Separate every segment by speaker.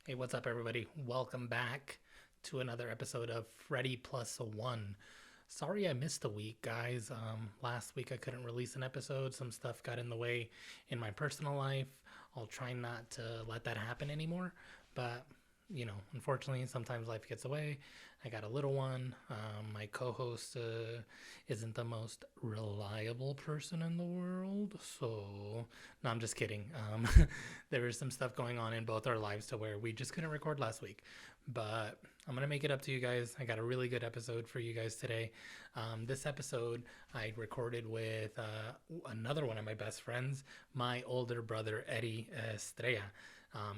Speaker 1: Hey, what's up, everybody? Welcome back to another episode of Freddy Plus One. Sorry I missed a week, guys. Last week I couldn't release an episode. Some stuff got in the way in my personal life. I'll try not to let that happen anymore. But, unfortunately, sometimes life gets away. I got a little one. My co host isn't the most reliable person in the world. So, no, I'm just kidding. There was some stuff going on in both our lives to where we just couldn't record last week. But I'm going to make it up to you guys. I got a really good episode for you guys today. This episode I recorded with another one of my best friends, my older brother, Eddie Estrella.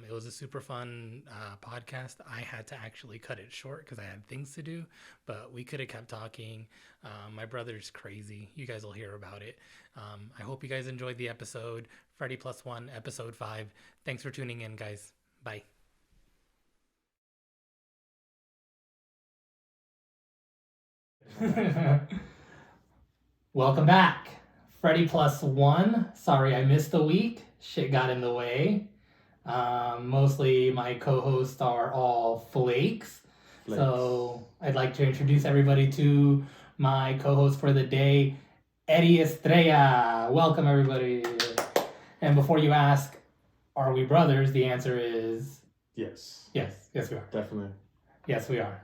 Speaker 1: It was a super fun podcast. I had to actually cut it short because I had things to do, but we could have kept talking. My brother's crazy. You guys will hear about it. I hope you guys enjoyed the episode. Freddy Plus One, episode 5. Thanks for tuning in, guys. Bye. Welcome back. Freddy Plus One. Sorry I missed a week. Shit got in the way. Mostly my co-hosts are all flakes. So I'd like to introduce everybody to my co-host for the day, Eddie Estrella. Welcome, everybody. And before you ask, are we brothers? The answer is
Speaker 2: yes.
Speaker 1: Yes, we are.
Speaker 2: Definitely.
Speaker 1: Yes, we are.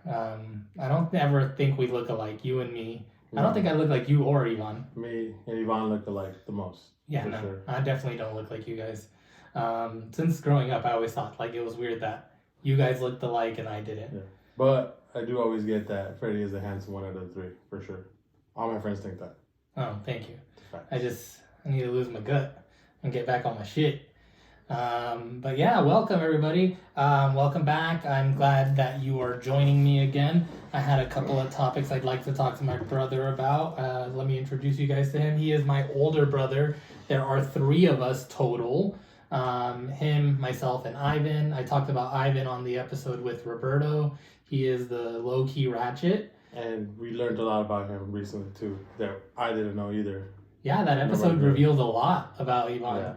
Speaker 1: I don't ever think we look alike, you and me. I don't think I look like you or Ivan.
Speaker 2: Me and Ivan look alike the most.
Speaker 1: Yeah, no, sure. I definitely don't look like you guys. Since growing up, I always thought like it was weird that you guys looked alike and I didn't.
Speaker 2: Yeah. But I do always get that Freddy is the handsome one out of the three, for sure. All my friends think that.
Speaker 1: Oh, thank you. I need to lose my gut and get back on my shit. But yeah, welcome everybody. Welcome back. I'm glad that you are joining me again. I had a couple of topics I'd like to talk to my brother about. Let me introduce you guys to him. He is my older brother. There are 3 of us total. Him, myself, and Ivan. I talked about Ivan on the episode with Roberto. He is the low-key ratchet.
Speaker 2: And we learned a lot about him recently too that I didn't know either.
Speaker 1: Yeah, that episode revealed a lot about Ivan. Yeah.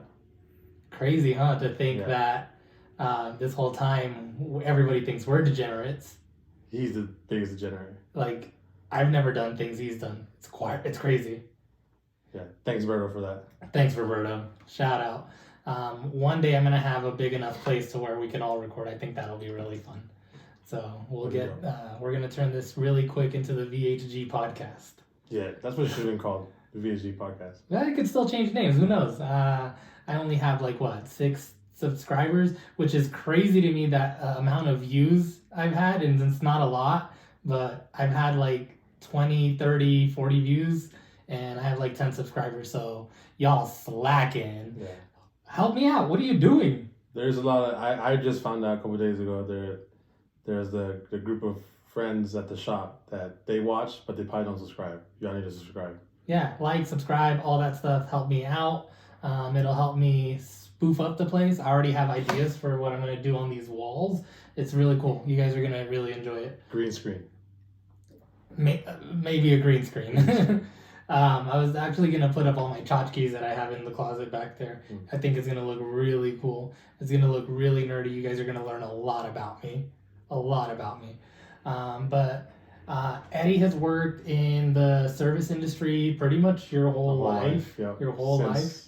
Speaker 1: Crazy, huh? To think that this whole time everybody thinks we're degenerates.
Speaker 2: He's the biggest degenerate.
Speaker 1: Like, I've never done things he's done. It's crazy.
Speaker 2: Yeah, thanks Roberto for that.
Speaker 1: Thanks Roberto. Shout out. One day I'm gonna have a big enough place to where we can all record. I think that'll be really fun. So we're gonna turn this really quick into the VHG podcast.
Speaker 2: Yeah, that's what it should have been called, the VHG podcast.
Speaker 1: Yeah, it could still change names. Who knows? I only have 6 subscribers, which is crazy to me. That amount of views I've had, and it's not a lot, but I've had 20, 30, 40 views, and I have 10 subscribers. So y'all slacking. Yeah. Help me out. What are you doing?
Speaker 2: There's a lot of... I just found out a couple days ago there's the group of friends at the shop that they watch, but they probably don't subscribe. Y'all need to subscribe.
Speaker 1: Yeah, subscribe, all that stuff. Help me out. It'll help me spoof up the place. I already have ideas for what I'm going to do on these walls. It's really cool. You guys are going to really enjoy it.
Speaker 2: Green screen.
Speaker 1: Maybe a green screen. I was actually going to put up all my tchotchkes that I have in the closet back there. I think it's going to look really cool. It's going to look really nerdy. You guys are going to learn a lot about me. But Eddie has worked in the service industry pretty much your whole life.
Speaker 2: Yep.
Speaker 1: Your whole life.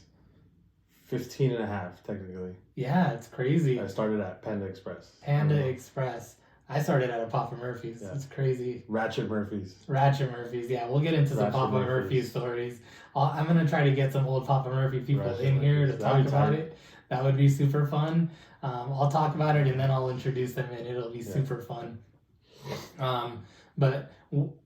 Speaker 2: 15 and a half, technically.
Speaker 1: Yeah, it's crazy.
Speaker 2: I started at Panda Express.
Speaker 1: Express. I started at a Papa Murphy's. Yeah. It's crazy.
Speaker 2: Ratchet Murphy's.
Speaker 1: Yeah. We'll get into some Papa Murphy stories. I'm going to try to get some old Papa Murphy people in here to talk about it. That would be super fun. I'll talk about it and then I'll introduce them and it'll be super fun. But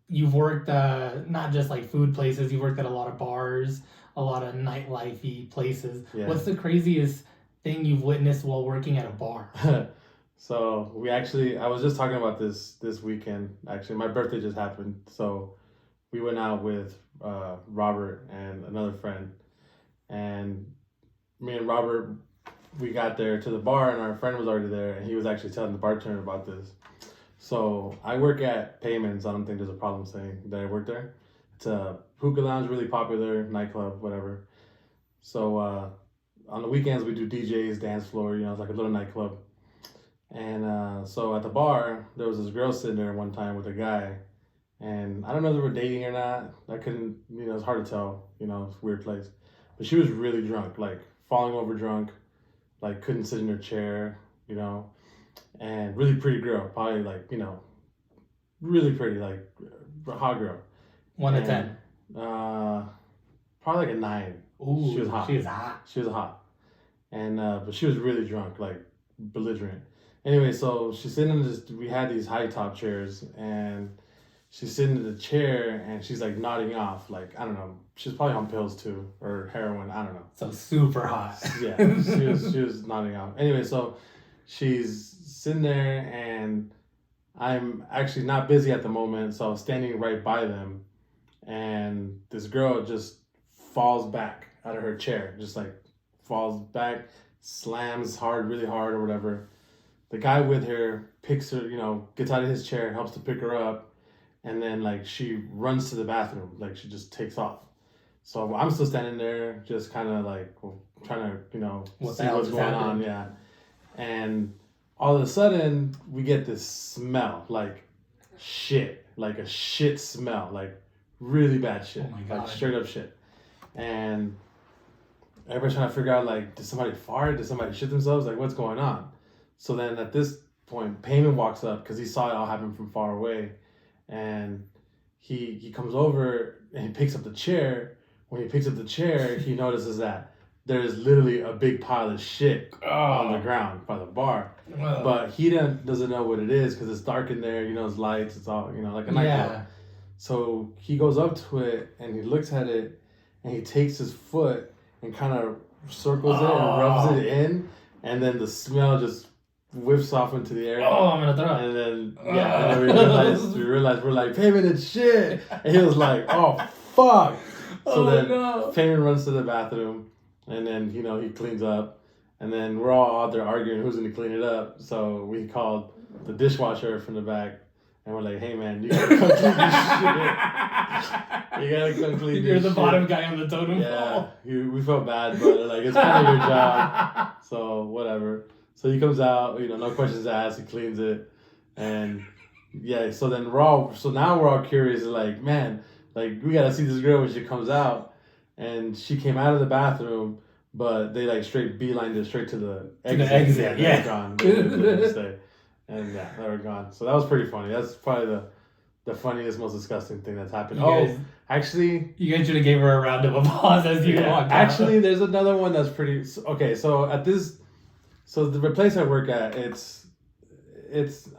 Speaker 1: you've worked not just food places, you've worked at a lot of bars, a lot of nightlife-y places. Yeah. What's the craziest thing you've witnessed while working at a bar?
Speaker 2: So I was just talking about this weekend. Actually, my birthday just happened. So we went out with Robert and another friend. And me and Robert, we got there to the bar and our friend was already there. And he was actually telling the bartender about this. So I work at Payments. I don't think there's a problem saying that I work there. It's a hookah lounge, really popular, nightclub, whatever. So on the weekends we do DJs, dance floor, it's like a little nightclub. And so at the bar, there was this girl sitting there one time with a guy. And I don't know if they were dating or not. I couldn't, it's hard to tell. It's a weird place. But she was really drunk, like falling over drunk, like couldn't sit in her chair, and really pretty girl, probably like, really pretty, like a hot girl.
Speaker 1: 1 to 10.
Speaker 2: Probably like a 9.
Speaker 1: Ooh,
Speaker 2: she was hot. She was hot. And but she was really drunk, like belligerent. Anyway, so she's sitting in this. We had these high top chairs, and she's sitting in the chair, and she's like nodding off, like I don't know. She's probably on pills too, or heroin. I don't know.
Speaker 1: So super hot.
Speaker 2: Yeah, she was nodding off. Anyway, so she's sitting there, and I'm actually not busy at the moment, so I was standing right by them, and this girl just falls back out of her chair, just like falls back, slams hard, really hard, or whatever. The guy with her picks her, gets out of his chair, helps to pick her up, and then like she runs to the bathroom, like she just takes off. So I'm still standing there, just kind of like trying to, see what's going on, yeah. And all of a sudden, we get this smell, like shit, like a shit smell, like really bad shit,
Speaker 1: oh my God.
Speaker 2: Like straight up shit. And everybody's trying to figure out, like, did somebody fart? Did somebody shit themselves? Like, what's going on? So then at this point, Payman walks up because he saw it all happen from far away. And he comes over and he picks up the chair. When he picks up the chair, he notices that there's literally a big pile of shit on the ground by the bar. But he doesn't know what it is because it's dark in there. It's lights. It's all, like a nightclub. Yeah. So he goes up to it and he looks at it and he takes his foot and kind of circles it and rubs it in. And then the smell just whiffs off into the air.
Speaker 1: Oh, I'm gonna throw up.
Speaker 2: And then and then we realized we're like, Payman, it's shit. And he was like, oh fuck. So then Payman runs to the bathroom, and then he cleans up, and then we're all out there arguing who's gonna clean it up. So we called the dishwasher from the back, and we're like, hey man, you gotta come clean this shit. You gotta come clean this shit.
Speaker 1: You're the bottom guy on the totem pole.
Speaker 2: Yeah, we felt bad, but like it's kind of your job. So whatever. So he comes out, no questions asked, he cleans it. And yeah, so then now we're all curious, like, man, like we gotta see this girl when she comes out. And she came out of the bathroom, but they like straight beelined it straight to the exit.
Speaker 1: Yeah.
Speaker 2: They were gone. They didn't stay. And yeah, they were gone. So that was pretty funny. That's probably the funniest, most disgusting thing that's happened. Actually,
Speaker 1: you guys should have gave her a round of applause as you walked out.
Speaker 2: Actually, there's another one that's pretty okay. So the place I work at, it's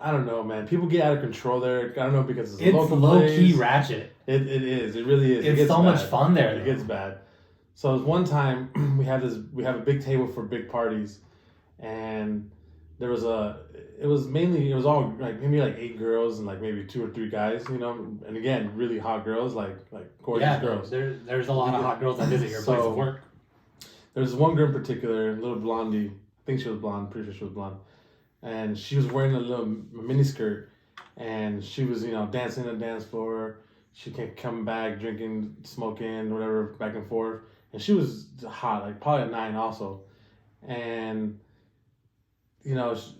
Speaker 2: I don't know, man. People get out of control there. I don't know because it's a local
Speaker 1: low
Speaker 2: place.
Speaker 1: Key ratchet.
Speaker 2: It is. It really is.
Speaker 1: It's so much fun there.
Speaker 2: It gets bad. So one time we have a big table for big parties, and it was all like maybe like 8 girls and like maybe 2 or 3 guys, and again really hot girls, like gorgeous girls.
Speaker 1: There's a lot of hot girls that visit your place of work.
Speaker 2: There's one girl in particular, a little blondie. I think she was blonde. Pretty sure she was blonde, and she was wearing a little mini skirt, and she was dancing on the dance floor. She kept coming back, drinking, smoking, whatever, back and forth, and she was hot, like probably a 9 also, and there was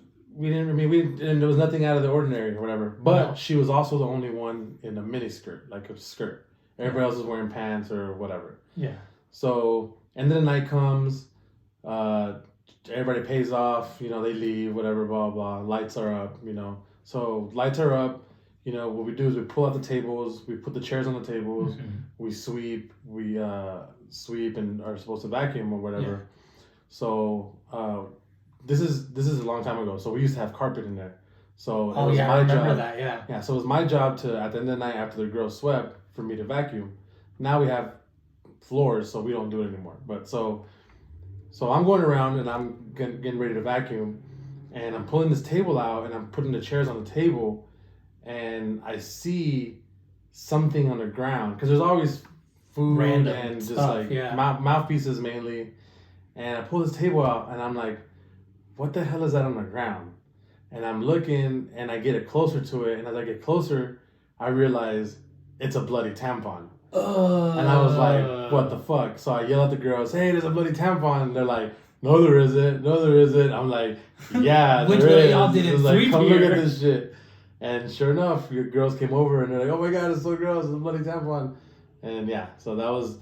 Speaker 2: nothing out of the ordinary or whatever, but she was also the only one in a mini skirt, like a skirt. Everybody else was wearing pants or whatever.
Speaker 1: Yeah.
Speaker 2: So, and then the night comes, everybody pays off, they leave, whatever, blah, blah, lights are up, So lights are up, what we do is we pull out the tables, we put the chairs on the tables, we sweep and are supposed to vacuum or whatever. Yeah. So, this is a long time ago. So we used to have carpet in there. So it was my job.
Speaker 1: That, yeah.
Speaker 2: Yeah, so it was my job to, at the end of the night after the girls swept, for me to vacuum. Now we have floors, so we don't do it anymore. But so I'm going around and I'm getting ready to vacuum, and I'm pulling this table out and I'm putting the chairs on the table, and I see something on the ground because there's always food
Speaker 1: random
Speaker 2: and just
Speaker 1: stuff,
Speaker 2: mouthpieces mainly. And I pull this table out and I'm like, what the hell is that on the ground? And I'm looking and I get it closer to it, and as I get closer, I realize it's a bloody tampon. And I was like, what the fuck? So I yell at the girls, hey, there's a bloody tampon. And they're like, no, there isn't. No, there isn't. I'm like, yeah,
Speaker 1: Which
Speaker 2: there
Speaker 1: one of
Speaker 2: is.
Speaker 1: y'all didn't
Speaker 2: It's like,
Speaker 1: sweep
Speaker 2: come look
Speaker 1: here?
Speaker 2: at this shit. And sure enough, your girls came over and they're like, oh my god, it's so gross. It's a bloody tampon. And yeah, so that was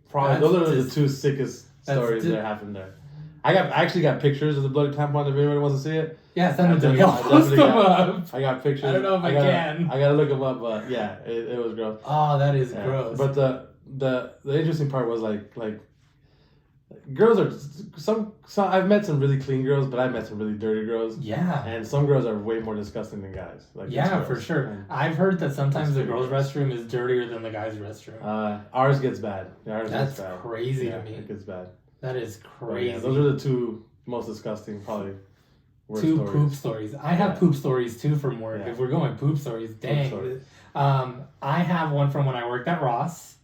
Speaker 2: probably, those are the two sickest stories that happened there. I actually got pictures of the bloody tampon if anybody wants to see it.
Speaker 1: Yeah, send them to me. I'll post them up.
Speaker 2: I got pictures.
Speaker 1: I don't know if I can.
Speaker 2: I gotta look them up, but yeah, it was gross.
Speaker 1: Oh, that is gross.
Speaker 2: But the interesting part was like girls are some I've met some really clean girls, but I've met some really dirty girls.
Speaker 1: Yeah.
Speaker 2: And some girls are way more disgusting than guys. Like
Speaker 1: yeah, for sure. And I've heard that sometimes the girls' restroom is dirtier than the guys' restroom.
Speaker 2: Ours gets bad.
Speaker 1: That's crazy to me.
Speaker 2: It gets bad.
Speaker 1: That is crazy.
Speaker 2: Yeah, those are the two most disgusting, probably.
Speaker 1: Two poop stories. I have poop stories too from work. Yeah. If we're going poop stories, dang. Poop stories. I have one from when I worked at Ross.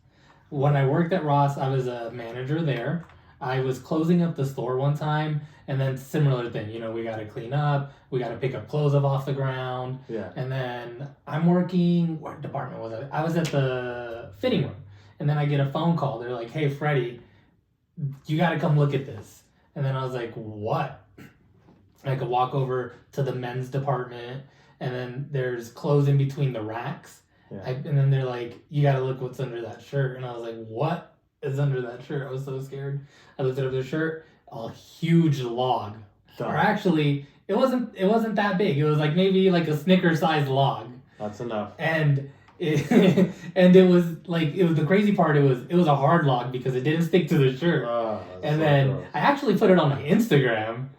Speaker 1: When I worked at Ross, I was a manager there. I was closing up the store one time, and then similar thing. You know, we got to clean up. We got to pick up clothes up off the ground.
Speaker 2: Yeah.
Speaker 1: And then I'm working. What department was I? I was at the fitting room, and then I get a phone call. They're like, "Hey, Freddy, you got to come look at this." And then I was like, "What?" I could walk over to the men's department, and then there's clothes in between the racks. Yeah. And then they're like, "You got to look what's under that shirt." And I was like, "What is under that shirt?" I was so scared. I looked at the shirt, a huge log. Dumb. Or actually, it wasn't that big. It was like maybe like a Snicker-sized log.
Speaker 2: That's enough.
Speaker 1: And it was like, it was the crazy part. It was a hard log because it didn't stick to the shirt. And so then gross. I actually put it on my Instagram.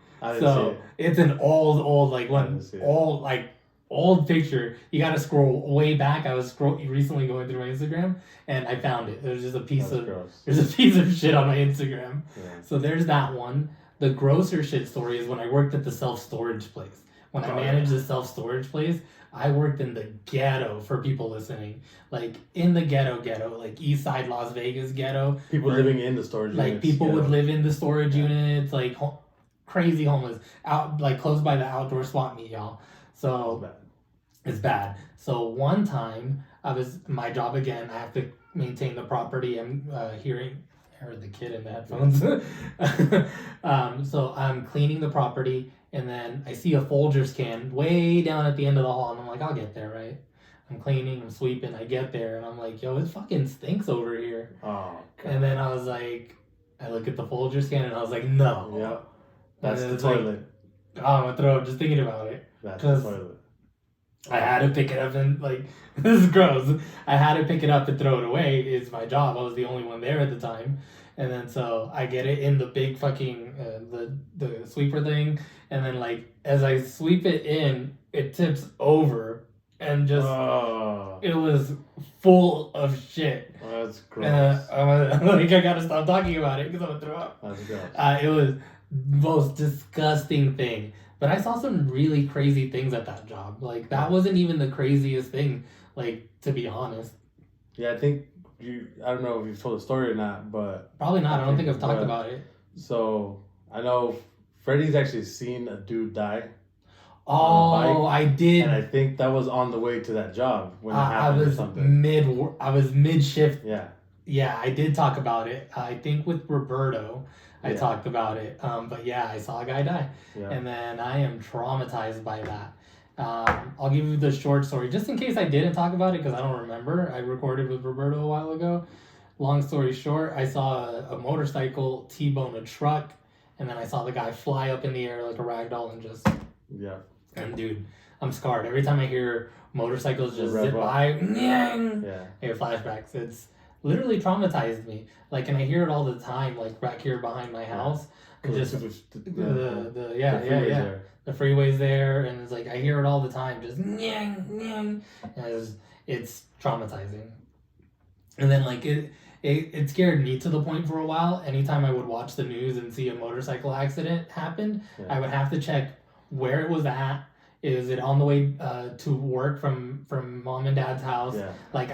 Speaker 1: So it's an old like one old picture. You got to scroll way back. I was recently going through my Instagram and I found it. There's just a piece there's a piece of shit on my Instagram. Yeah. So there's that one. The grosser shit story is when I worked at the self-storage place. When I managed the self-storage place, I worked in the ghetto, for people listening. Like in the ghetto, like East Side Las Vegas ghetto.
Speaker 2: People living in the storage units.
Speaker 1: Like people would live in the storage units, like crazy homeless, out like close by the outdoor swap meet, y'all. So it's bad. So one time my job again, I have to maintain the property. I'm hearing the kid in the headphones. So I'm cleaning the property, and then I see a Folgers can way down at the end of the hall, and I'm like, I'll get there, right? I'm cleaning, I'm sweeping, I get there, and I'm like, yo, it fucking stinks over here. Oh, God. And then I was like, I look at the Folgers can, and I was like, no.
Speaker 2: Yep. That's the toilet.
Speaker 1: Like, I'm gonna throw up just thinking about it.
Speaker 2: That's the toilet.
Speaker 1: I had to pick it up and like, this is gross. I had to pick it up and throw it away. It's my job. I was the only one there at the time. And then so I get it in the big fucking, the sweeper thing. And then like, as I sweep it in, it tips over and just, it was full of shit.
Speaker 2: Oh, that's gross.
Speaker 1: Like, I gotta stop talking about it because I'm gonna throw up.
Speaker 2: That's gross.
Speaker 1: It was most disgusting thing. But I saw some really crazy things at that job. Like, that wasn't even the craziest thing, like, to be honest.
Speaker 2: Yeah, I think I don't know if you've told the story or not, but...
Speaker 1: Probably not. I don't think I've talked about it.
Speaker 2: So, I know Freddy's actually seen a dude die.
Speaker 1: Oh, I did.
Speaker 2: And I think that was on the way to that job when it happened or something.
Speaker 1: I was mid-shift.
Speaker 2: Yeah.
Speaker 1: Yeah, I did talk about it. I think with Roberto, I talked about it. But yeah, I saw a guy die. Yeah. And then I am traumatized by that. I'll give you the short story, just in case I didn't talk about it, because I don't remember. I recorded with Roberto a while ago. Long story short, I saw a motorcycle T-bone a truck, and then I saw the guy fly up in the air like a rag doll and just...
Speaker 2: Yeah.
Speaker 1: And dude, I'm scarred. Every time I hear motorcycles just zip by, I get flashbacks. It's literally traumatized me. Like, and I hear it all the time, like back here behind my house. Just the freeway's there, and it's like I hear it all the time. Just and it's traumatizing. And then like it scared me to the point for a while. Anytime I would watch the news and see a motorcycle accident happen, I would have to check where it was at. Is it on the way to work from mom and dad's house? Yeah. Like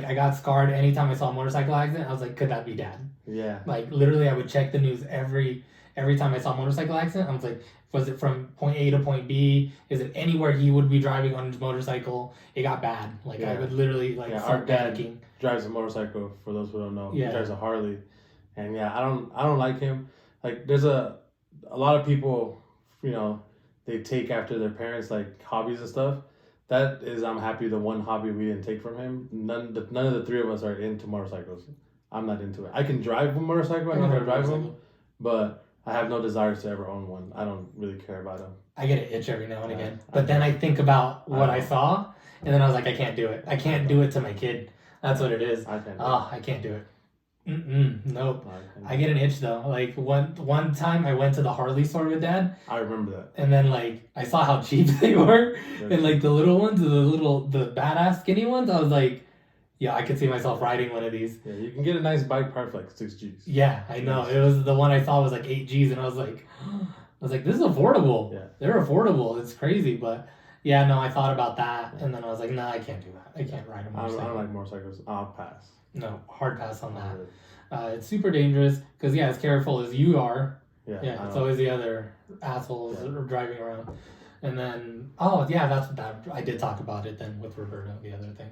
Speaker 1: I got scarred anytime I saw a motorcycle accident. I was like, could that be dad?
Speaker 2: Yeah.
Speaker 1: Like literally I would check the news every time I saw a motorcycle accident. I was like, was it from point A to point B? Is it anywhere he would be driving on his motorcycle? It got bad. Like I would literally like
Speaker 2: our dad drives a motorcycle, for those who don't know. He drives a Harley. And I don't like him. like there's a lot of people, you know, they take after their parents like hobbies and stuff. That is, I'm happy the one hobby we didn't take from him. None of the three of us are into motorcycles. I'm not into it. I can drive a motorcycle. I know how to drive them, but I have no desires to ever own one. I don't really care about them.
Speaker 1: I get an itch every now and again, but then I think about what I saw, and then I was like, I can't do it. I can't do it to my kid. That's what it is. I can't do it. Nope. I get an itch though. Like one time I went to the Harley store with Dad.
Speaker 2: I remember that.
Speaker 1: And then like I saw how cheap they were, and like the little ones, the badass skinny ones. I was like, yeah, I could see myself riding one of these.
Speaker 2: Yeah, you can get a nice bike part for like 6 Gs.
Speaker 1: Yeah, I know. It was the one I saw was like 8 Gs, and I was like, this is affordable.
Speaker 2: Yeah,
Speaker 1: they're affordable. It's crazy, but yeah, no, I thought about that, and then I was like, no, I can't do that. I can't ride a motorcycle.
Speaker 2: I don't like motorcycles. I'll pass.
Speaker 1: No, hard pass on that. It's super dangerous because as careful as you are, it's always the other assholes driving around. And then that's that. I did talk about it then with Roberto, the other thing.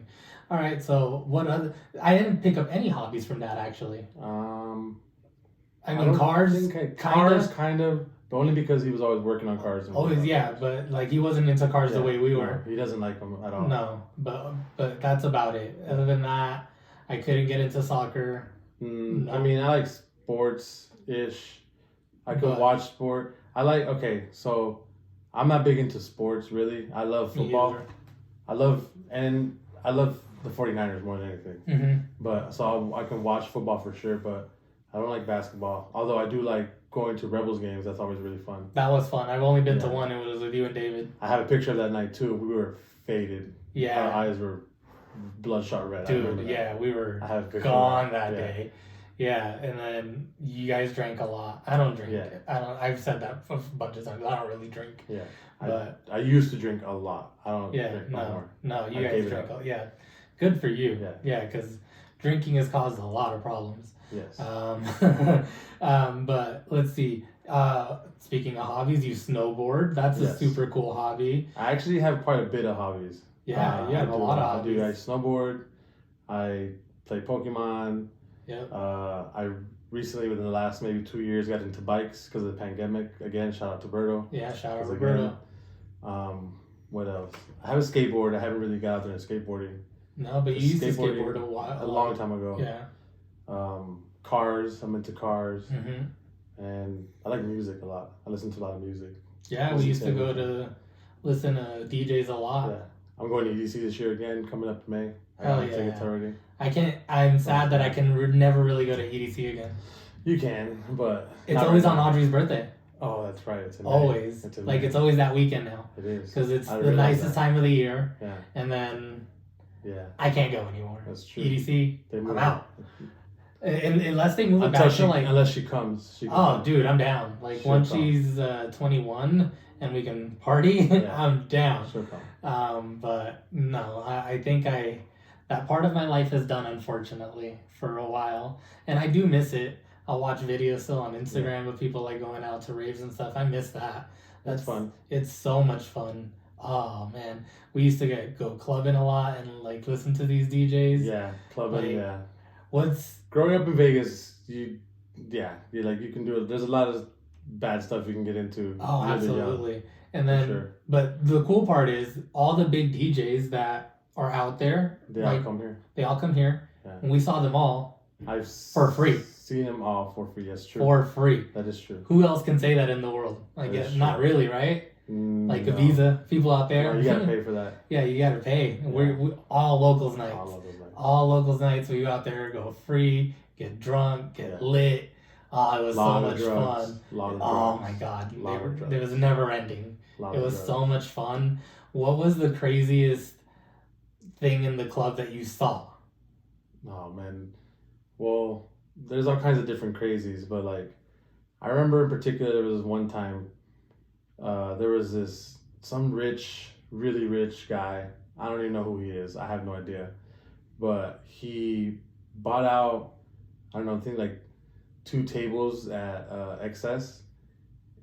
Speaker 1: All right, so what other? I didn't pick up any hobbies from that actually. I mean, cars,
Speaker 2: kind of. But only because he was always working on cars.
Speaker 1: But like he wasn't into cars the way we were.
Speaker 2: He doesn't like them at all.
Speaker 1: No, but that's about it. Other than that, I couldn't get into soccer.
Speaker 2: No. I mean, I like sports-ish. I could watch sport. So I'm not big into sports, really. I love football. I love the 49ers more than anything.
Speaker 1: Mm-hmm.
Speaker 2: But so I can watch football for sure, but I don't like basketball. Although I do like going to Rebels games. That's always really fun.
Speaker 1: That was fun. I've only been to one. It was with you and David.
Speaker 2: I have a picture of that night too. We were faded.
Speaker 1: Yeah.
Speaker 2: Our eyes were bloodshot red.
Speaker 1: Dude, we were gone that day. Yeah, and then you guys drank a lot. I don't drink. Yeah. I've said that a bunch of times. I don't really drink.
Speaker 2: Yeah. But I used to drink a lot. I don't drink anymore.
Speaker 1: No, you guys drink. Good for you. Yeah, because drinking has caused a lot of problems.
Speaker 2: Yes.
Speaker 1: But let's see. Speaking of hobbies, you snowboard. That's a super cool hobby.
Speaker 2: I actually have quite a bit of hobbies.
Speaker 1: Yeah, you have a lot of hobbies.
Speaker 2: I snowboard. I play Pokemon.
Speaker 1: Yeah.
Speaker 2: I recently, within the last maybe 2 years, got into bikes because of the pandemic. Again, shout out to Berto.
Speaker 1: Yeah, shout out to Berto.
Speaker 2: What else? I have a skateboard. I haven't really got out there in skateboarding.
Speaker 1: No, but you used to skateboard
Speaker 2: a long time ago.
Speaker 1: Yeah.
Speaker 2: Cars. I'm into cars.
Speaker 1: Mm-hmm.
Speaker 2: And I like music a lot. I listen to a lot of music.
Speaker 1: Yeah, we used to go to listen to DJs a lot.
Speaker 2: Yeah. I'm going to EDC this year again, coming up in May.
Speaker 1: Hell yeah. Tickets already. I'm sad that I can never really go to EDC again.
Speaker 2: You can, but...
Speaker 1: It's always on Audrey's birthday.
Speaker 2: Oh, that's right. It's
Speaker 1: always. It's always that weekend now.
Speaker 2: It is.
Speaker 1: Because it's the nicest time of the year.
Speaker 2: Yeah.
Speaker 1: And then...
Speaker 2: Yeah.
Speaker 1: I can't go anymore.
Speaker 2: That's true.
Speaker 1: EDC, I'm out. Unless they move it back to
Speaker 2: unless she comes.
Speaker 1: Dude, I'm down. Once she's 21 and we can party, I'm down.
Speaker 2: She'll come.
Speaker 1: But no, I think that part of my life is done, unfortunately, for a while. And I do miss it. I'll watch videos still on Instagram of people going out to raves and stuff. I miss that.
Speaker 2: That's fun.
Speaker 1: It's so much fun. Oh man, we used to go clubbing a lot and listen to these DJs.
Speaker 2: Yeah, clubbing.
Speaker 1: What's
Speaker 2: growing up in Vegas? You can do it. There's a lot of bad stuff you can get into.
Speaker 1: Oh, absolutely. And then, but the cool part is all the big DJs that are out there.
Speaker 2: They all come here.
Speaker 1: They all come here. Yeah. And we saw them all. For free.
Speaker 2: Seen them all for free. That's true.
Speaker 1: For free.
Speaker 2: That is true.
Speaker 1: Who else can say that in the world? Not really, right? Ibiza, people out there.
Speaker 2: No, you gotta pay for that.
Speaker 1: Yeah, you gotta pay. Yeah. We all locals nights. All locals nights. We go out there, go free, get drunk, get lit. Oh, it was so much fun. Oh my god, it was never ending. It was so much fun. What was the craziest thing in the club that you saw?
Speaker 2: Oh man, well, there's all kinds of different crazies, but I remember in particular there was one time. There was some really rich guy. I don't even know who he is. I have no idea. But he bought out, I don't know, I think 2 tables at XS,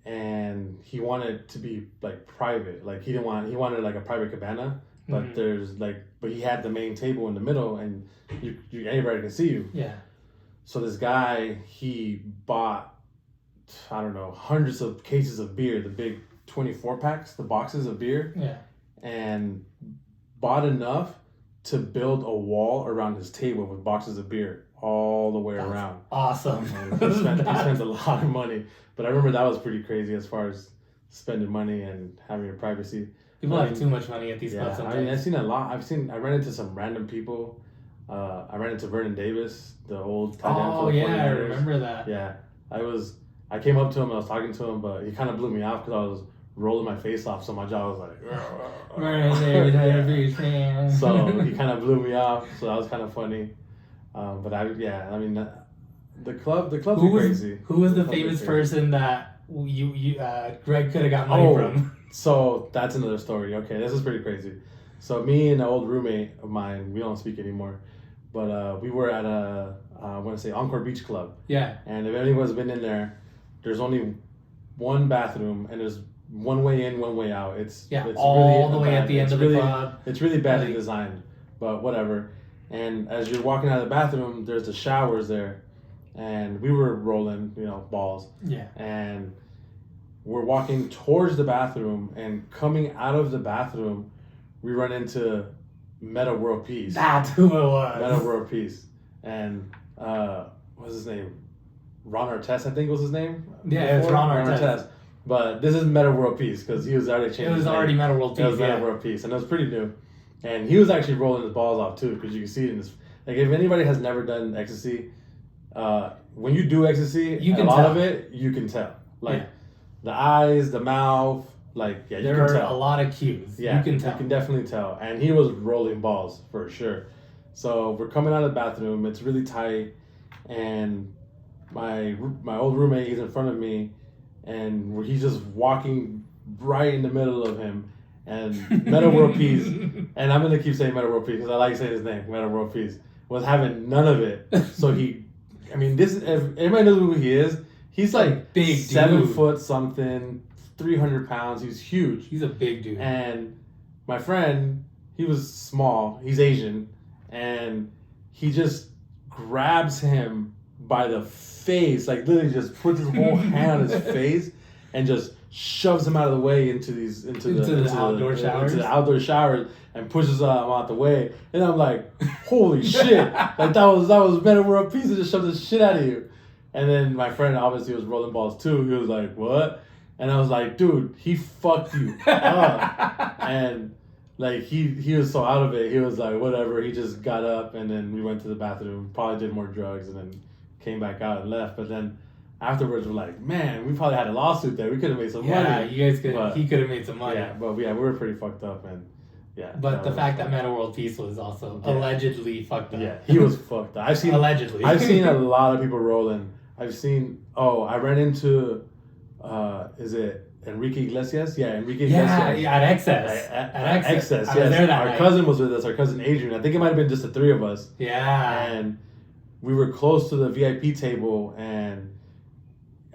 Speaker 2: and he wanted to be private. He wanted a private cabana, but but he had the main table in the middle, and you anybody can see you.
Speaker 1: Yeah.
Speaker 2: So this guy, he bought I don't know, hundreds of cases of beer, the big 24 packs, the boxes of beer.
Speaker 1: Yeah.
Speaker 2: And bought enough to build a wall around his table with boxes of beer all the way around.
Speaker 1: Awesome.
Speaker 2: And he spent a lot of money. But I remember that was pretty crazy as far as spending money and having your privacy.
Speaker 1: People have too much money at these clubs sometimes.
Speaker 2: I mean, I've seen a lot. I ran into some random people. I ran into Vernon Davis, the old tight end for the 49ers.
Speaker 1: I remember that.
Speaker 2: Yeah. I came up to him and I was talking to him, but he kind of blew me off because I was rolling my face off, so my jaw was like, so he kind of blew me off, so that was kind of funny. But the club's crazy.
Speaker 1: Who was the famous person that you Greg could have got money from?
Speaker 2: So that's another story. Okay, this is pretty crazy. So me and an old roommate of mine, we don't speak anymore, but we were at I want to say Encore Beach Club.
Speaker 1: Yeah.
Speaker 2: And if anyone's been in there, there's only one bathroom and there's one way in, one way out. It's
Speaker 1: all the way at the end of the club.
Speaker 2: It's really badly designed, but whatever. And as you're walking out of the bathroom, there's the showers there, and we were rolling, balls.
Speaker 1: Yeah.
Speaker 2: And we're walking towards the bathroom, and coming out of the bathroom, we run into Meta World Peace.
Speaker 1: That's who it was.
Speaker 2: Meta World Peace, and what's his name? Ron Artest, I think was his name.
Speaker 1: Yeah, it's Ron Artest.
Speaker 2: But this is Meta World Peace because he was already changed.
Speaker 1: It was already Meta World Peace.
Speaker 2: It was Meta World Peace, and it was pretty new. And he was actually rolling his balls off too, because you can see it in his. Like, if anybody has never done ecstasy, when you do ecstasy, a lot of it you can tell. Like the eyes, the mouth, you can tell.
Speaker 1: There are a lot of cues.
Speaker 2: Yeah,
Speaker 1: you can tell.
Speaker 2: You can definitely tell. And he was rolling balls for sure. So we're coming out of the bathroom. It's really tight, and my old roommate is in front of me, and he's just walking right in the middle of him. And Meta World Peace, and I'm gonna keep saying Meta World Peace because I like saying his name. Meta World Peace was having none of it. So if everybody knows who he is, he's like
Speaker 1: big
Speaker 2: 7 foot something, 300 pounds. He's huge.
Speaker 1: He's a big dude.
Speaker 2: And my friend, he was small. He's Asian, and he just grabs him by the face, like literally just puts his whole hand on his face, and just shoves him out of the way into the outdoor showers and pushes him out the way. And I'm like, holy shit! Like that was Meta World Peace that just shoved the shit out of you. And then my friend obviously was rolling balls too. He was like, what? And I was like, dude, he fucked you up. And like he was so out of it. He was like, whatever. He just got up, and then we went to the bathroom, probably did more drugs, and then came back out and left. But then afterwards, we're like, man, we probably had a lawsuit there. We could have made some money.
Speaker 1: Yeah, you guys could. He could have made some money.
Speaker 2: Yeah, but we were pretty fucked up, and yeah.
Speaker 1: But the fact that Meta World Peace was also allegedly fucked up.
Speaker 2: Yeah, he was fucked up.
Speaker 1: Allegedly.
Speaker 2: I've seen a lot of people rolling. I ran into, is it Enrique Iglesias? Yeah, Enrique Iglesias.
Speaker 1: Yeah, at Excess.
Speaker 2: At Excess,
Speaker 1: I was there that night.
Speaker 2: Cousin was with us, our cousin Adrian. I think it might have been just the three of us.
Speaker 1: Yeah.
Speaker 2: And we were close to the VIP table, and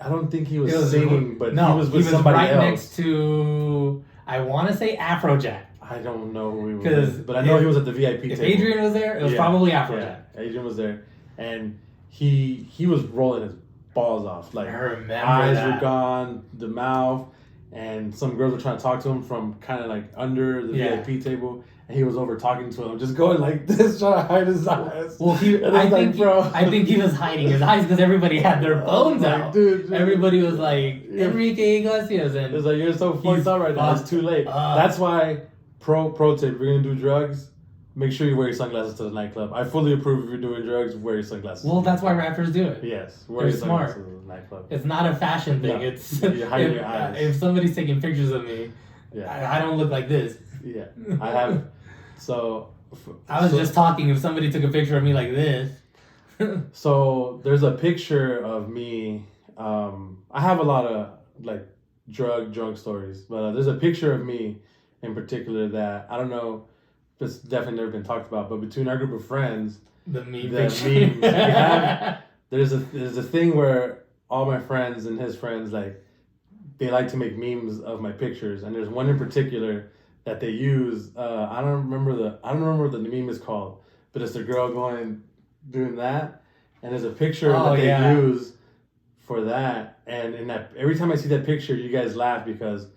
Speaker 2: I don't think he was singing, but he was with somebody else.
Speaker 1: He was right next to, I want to say Afrojack.
Speaker 2: I don't know who he was, but I know he was at the VIP table.
Speaker 1: If Adrian was there, it was probably Afrojack.
Speaker 2: Yeah, Adrian was there, and he was rolling his balls off. Like,
Speaker 1: I remember
Speaker 2: eyes
Speaker 1: that.
Speaker 2: were gone, the mouth, and some girls were trying to talk to him from kind of like under the VIP table, and he was over talking to him, just going like this, trying to hide his eyes.
Speaker 1: Well, I think he was hiding his eyes because everybody had their bones out. Dude. Everybody was like, Enrique Iglesias, and
Speaker 2: it's like, you're so fucked up right now. It's too late. That's why pro tip: if you're gonna do drugs, make sure you wear your sunglasses to the nightclub. I fully approve if you're doing drugs, wear your sunglasses.
Speaker 1: Well, that's why rappers do it.
Speaker 2: Yes,
Speaker 1: wear your sunglasses to the nightclub. It's not a fashion thing. No, it's you're hiding your eyes. If somebody's taking pictures of me, I don't look like this.
Speaker 2: Yeah, I have. So
Speaker 1: I was just talking. If somebody took a picture of me like this.
Speaker 2: So there's a picture of me. I have a lot of like drug stories, but there's a picture of me in particular that I don't know. It's definitely never been talked about, but between our group of friends,
Speaker 1: the meme
Speaker 2: memes we have, there's a thing where all my friends and his friends they like to make memes of my pictures, and there's one in particular that they use. I don't remember what the meme is called, but it's the girl doing that, and there's a picture that they use for that, And in that, every time I see that picture, you guys laugh because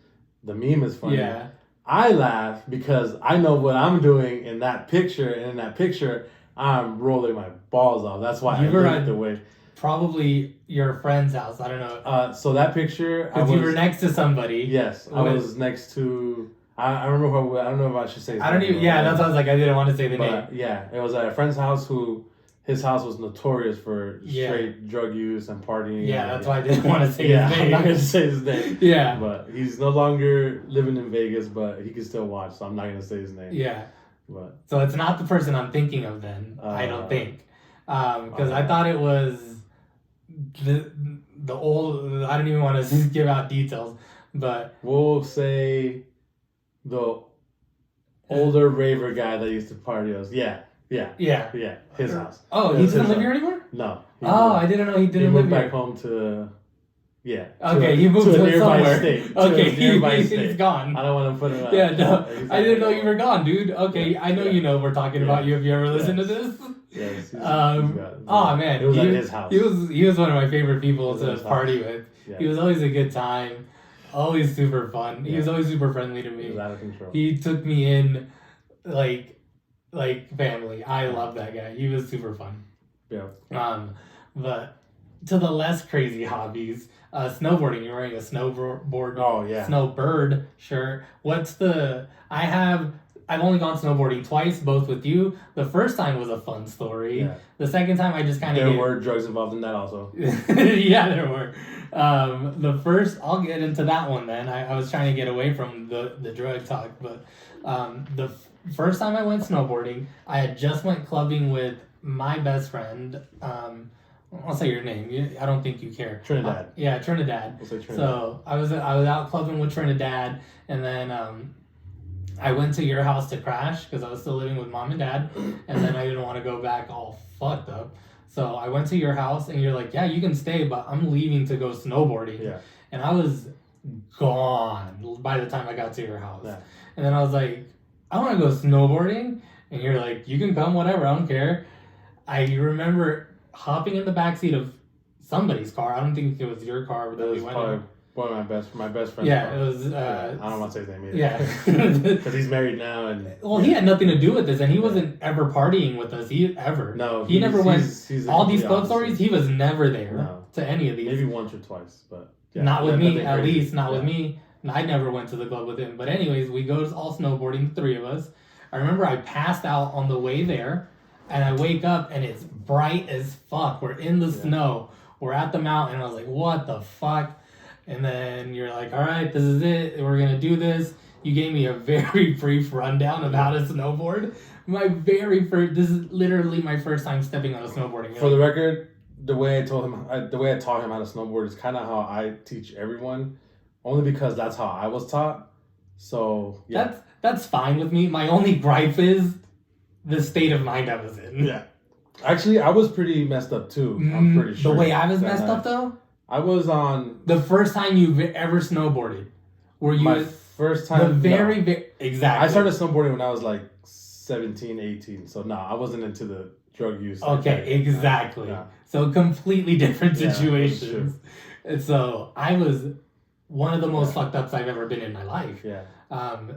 Speaker 2: the meme is funny.
Speaker 1: Yeah.
Speaker 2: I laugh because I know what I'm doing in that picture, and in that picture, I'm rolling my balls off. That's why I look at the way.
Speaker 1: Probably your friend's house. I don't know.
Speaker 2: So that picture,
Speaker 1: because you were next to somebody.
Speaker 2: Yes, I was next to. I remember who. I don't know if I should say.
Speaker 1: I don't even. Yeah, that's what I was like. I didn't want to say the name.
Speaker 2: Yeah, it was at a friend's house who. His house was notorious for straight drug use and partying.
Speaker 1: Yeah, that's why I didn't want to say his name.
Speaker 2: I'm not going to say his name.
Speaker 1: Yeah.
Speaker 2: But he's no longer living in Vegas, but he can still watch, so I'm not going to say his name.
Speaker 1: Yeah.
Speaker 2: But
Speaker 1: so it's not the person I'm thinking of then, I don't think. Because I thought it was the old, I don't even want to give out details, but...
Speaker 2: We'll say the older raver guy that used to party us. Yeah. His house.
Speaker 1: Oh, he doesn't live here anymore?
Speaker 2: No.
Speaker 1: I didn't know he didn't live here.
Speaker 2: He moved back home to... Yeah.
Speaker 1: Okay, he moved to a nearby
Speaker 2: state.
Speaker 1: Okay, he's gone.
Speaker 2: I don't want to put him out.
Speaker 1: Yeah, no. I didn't know you were gone, dude. Okay, I know you know we're talking about you if you ever listen to this.
Speaker 2: Yes.
Speaker 1: Oh man.
Speaker 2: It was at his house.
Speaker 1: He was one of my favorite people to party with. Yeah. He was always a good time. Always super fun. He was always super friendly to me.
Speaker 2: He was out of control.
Speaker 1: He took me in like family. I love that guy. He was super fun.
Speaker 2: Yeah.
Speaker 1: But to the less crazy hobbies, snowboarding. You're wearing a snowboard.
Speaker 2: Oh yeah.
Speaker 1: Snowbird shirt. I've only gone snowboarding twice, both with you. The first time was a fun story. Yeah. The second time I just kind of...
Speaker 2: There were drugs involved in that also.
Speaker 1: Yeah, there were. I'll get into that one then. I was trying to get away from the drug talk, but the first time I went snowboarding, I had just went clubbing with my best friend. I'll say your name. I don't think you care.
Speaker 2: Trinidad.
Speaker 1: Yeah, Trinidad.
Speaker 2: We'll say Trinidad.
Speaker 1: So I was out clubbing with Trinidad, and then I went to your house to crash because I was still living with mom and dad, and then I didn't want to go back all fucked up. So I went to your house, and you're like, yeah, you can stay, but I'm leaving to go snowboarding.
Speaker 2: Yeah.
Speaker 1: And I was gone by the time I got to your house.
Speaker 2: Yeah.
Speaker 1: And then I was like, I want to go snowboarding. And you're like, you can come, whatever, I don't care. I remember hopping in the backseat of somebody's car. I don't think it was your car that we went in.
Speaker 2: One of my best friends.
Speaker 1: Yeah, it was.
Speaker 2: I don't want to say his name either.
Speaker 1: Yeah,
Speaker 2: because he's married now, and
Speaker 1: he had nothing to do with this, and he wasn't ever partying with us.
Speaker 2: No,
Speaker 1: he never went. All these club stories, he was never there to any of these.
Speaker 2: Maybe once or twice, but
Speaker 1: not with me. At least not with me. I never went to the club with him. But anyways, we go all snowboarding, the three of us. I remember I passed out on the way there, and I wake up and it's bright as fuck. We're in the snow. We're at the mountain. I was like, what the fuck? And then you're like, all right, this is it. We're going to do this. You gave me a very brief rundown of how to snowboard. This is literally my first time stepping on a snowboarding.
Speaker 2: For the record, the way I taught him how to snowboard is kind of how I teach everyone, only because that's how I was taught. So, yeah.
Speaker 1: That's fine with me. My only gripe is the state of mind I was in.
Speaker 2: Yeah. Actually, I was pretty messed up too. I'm pretty sure.
Speaker 1: The way I was messed up though?
Speaker 2: I was on...
Speaker 1: The first time you've ever snowboarded.
Speaker 2: My first time...
Speaker 1: Exactly.
Speaker 2: I started snowboarding when I was like 17, 18. So no, I wasn't into the drug use.
Speaker 1: Okay, exactly. No. So completely different situations. And so I was one of the most fucked ups I've ever been in my life.
Speaker 2: Yeah.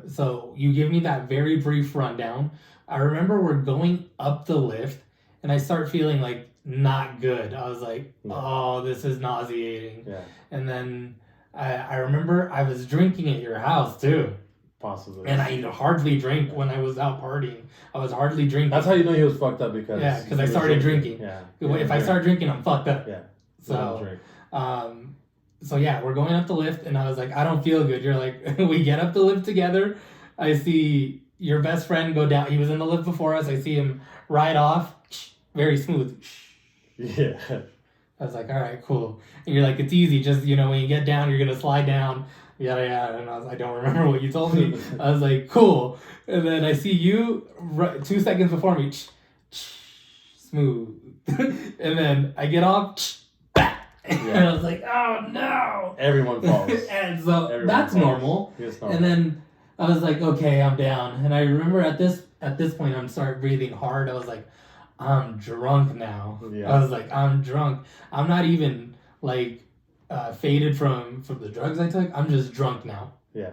Speaker 1: So you give me that very brief rundown. I remember we're going up the lift and I start feeling like not good. I was like, oh, this is nauseating.
Speaker 2: Yeah.
Speaker 1: And then I remember I was drinking at your house too.
Speaker 2: Possibly.
Speaker 1: And I hardly drank when I was out partying. I was hardly drinking.
Speaker 2: That's how you know he was fucked up because...
Speaker 1: Yeah, because I started drinking.
Speaker 2: Yeah.
Speaker 1: If I start drinking, I'm fucked up.
Speaker 2: Yeah.
Speaker 1: So yeah, we're going up the lift and I was like, I don't feel good. You're like, we get up the lift together. I see your best friend go down. He was in the lift before us. I see him ride off. Very smooth.
Speaker 2: Yeah.
Speaker 1: I was like, all right, cool. And you're like, it's easy. Just, when you get down, you're going to slide down. Yada, yada. And I don't remember what you told me. I was like, cool. And then I see you 2 seconds before me. Smooth. And then I get off. And I was like, oh no.
Speaker 2: Everyone falls.
Speaker 1: And so that's normal. And then I was like, okay, I'm down. And I remember at this point, I'm starting breathing hard. I was like, I'm drunk now. Yeah. I was like, I'm drunk. I'm not even like
Speaker 3: faded from the drugs I took. I'm just drunk now.
Speaker 2: Yeah.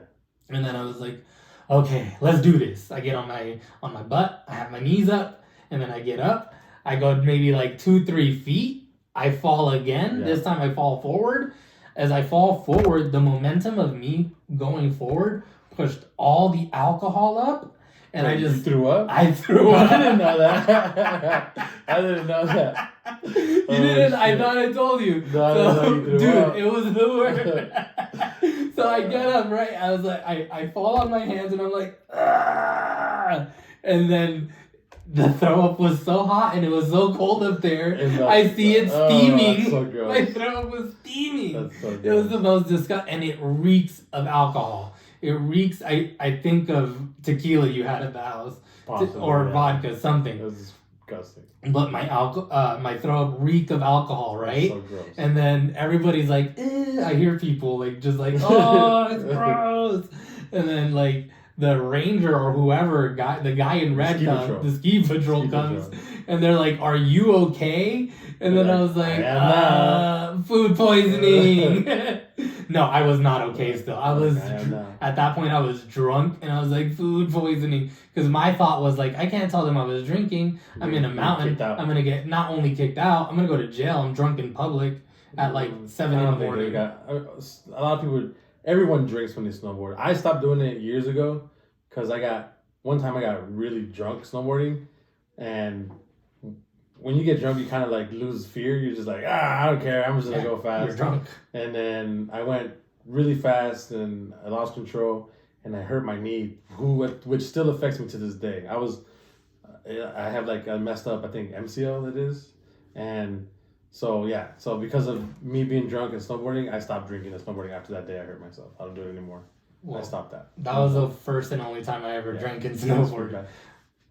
Speaker 3: And then I was like, okay, let's do this. I get on my butt. I have my knees up, and then I get up. I go maybe like 2-3 feet. I fall again.
Speaker 2: Yeah.
Speaker 3: This time I fall forward. As I fall forward, the momentum of me going forward pushed all the alcohol up, and I just
Speaker 2: threw up.
Speaker 3: I threw up.
Speaker 2: I didn't know that. I didn't know that.
Speaker 3: You didn't? Shit. I thought I told you.
Speaker 2: No, so, you
Speaker 3: dude,
Speaker 2: up.
Speaker 3: It was the worst. So I get up, right? I was like, I fall on my hands, and I'm like, ah! And then the throw up was so hot, and it was so cold up there. I see it steaming.
Speaker 2: So gross.
Speaker 3: My throw up was steaming.
Speaker 2: That's so gross.
Speaker 3: It was the most disgusting, and it reeks of alcohol. It reeks. I think of tequila you had at the house,
Speaker 2: Possibly,
Speaker 3: or vodka, something.
Speaker 2: It was disgusting.
Speaker 3: But my throw up reeked of alcohol, right?
Speaker 2: So gross.
Speaker 3: And then everybody's like, I hear people like just like, oh, it's gross. And then like the ranger or whoever the guy in red comes, the ski patrol comes, and they're like, "Are you okay?" And then I was like, food poisoning. No, I was not okay still. I was, at that point I was drunk, and I was like, food poisoning. Because my thought was like, I can't tell them I was drinking. I'm in a mountain. I'm going to get not only kicked out, I'm going to go to jail. I'm drunk in public at like 7 in the morning.
Speaker 2: A lot of people, everyone drinks when they snowboard. I stopped doing it years ago because one time I got really drunk snowboarding, and when you get drunk, you kind of like lose fear. You're just like, I don't care. I'm just going to go fast.
Speaker 3: You're drunk.
Speaker 2: And then I went really fast and I lost control and I hurt my knee, which still affects me to this day. I have like a messed up, I think, MCL it is. And so, yeah. So because of me being drunk and snowboarding, I stopped drinking and snowboarding after that day. I hurt myself. I don't do it anymore. Well, I stopped that.
Speaker 3: That was the first and only time I ever drank and snowboarded.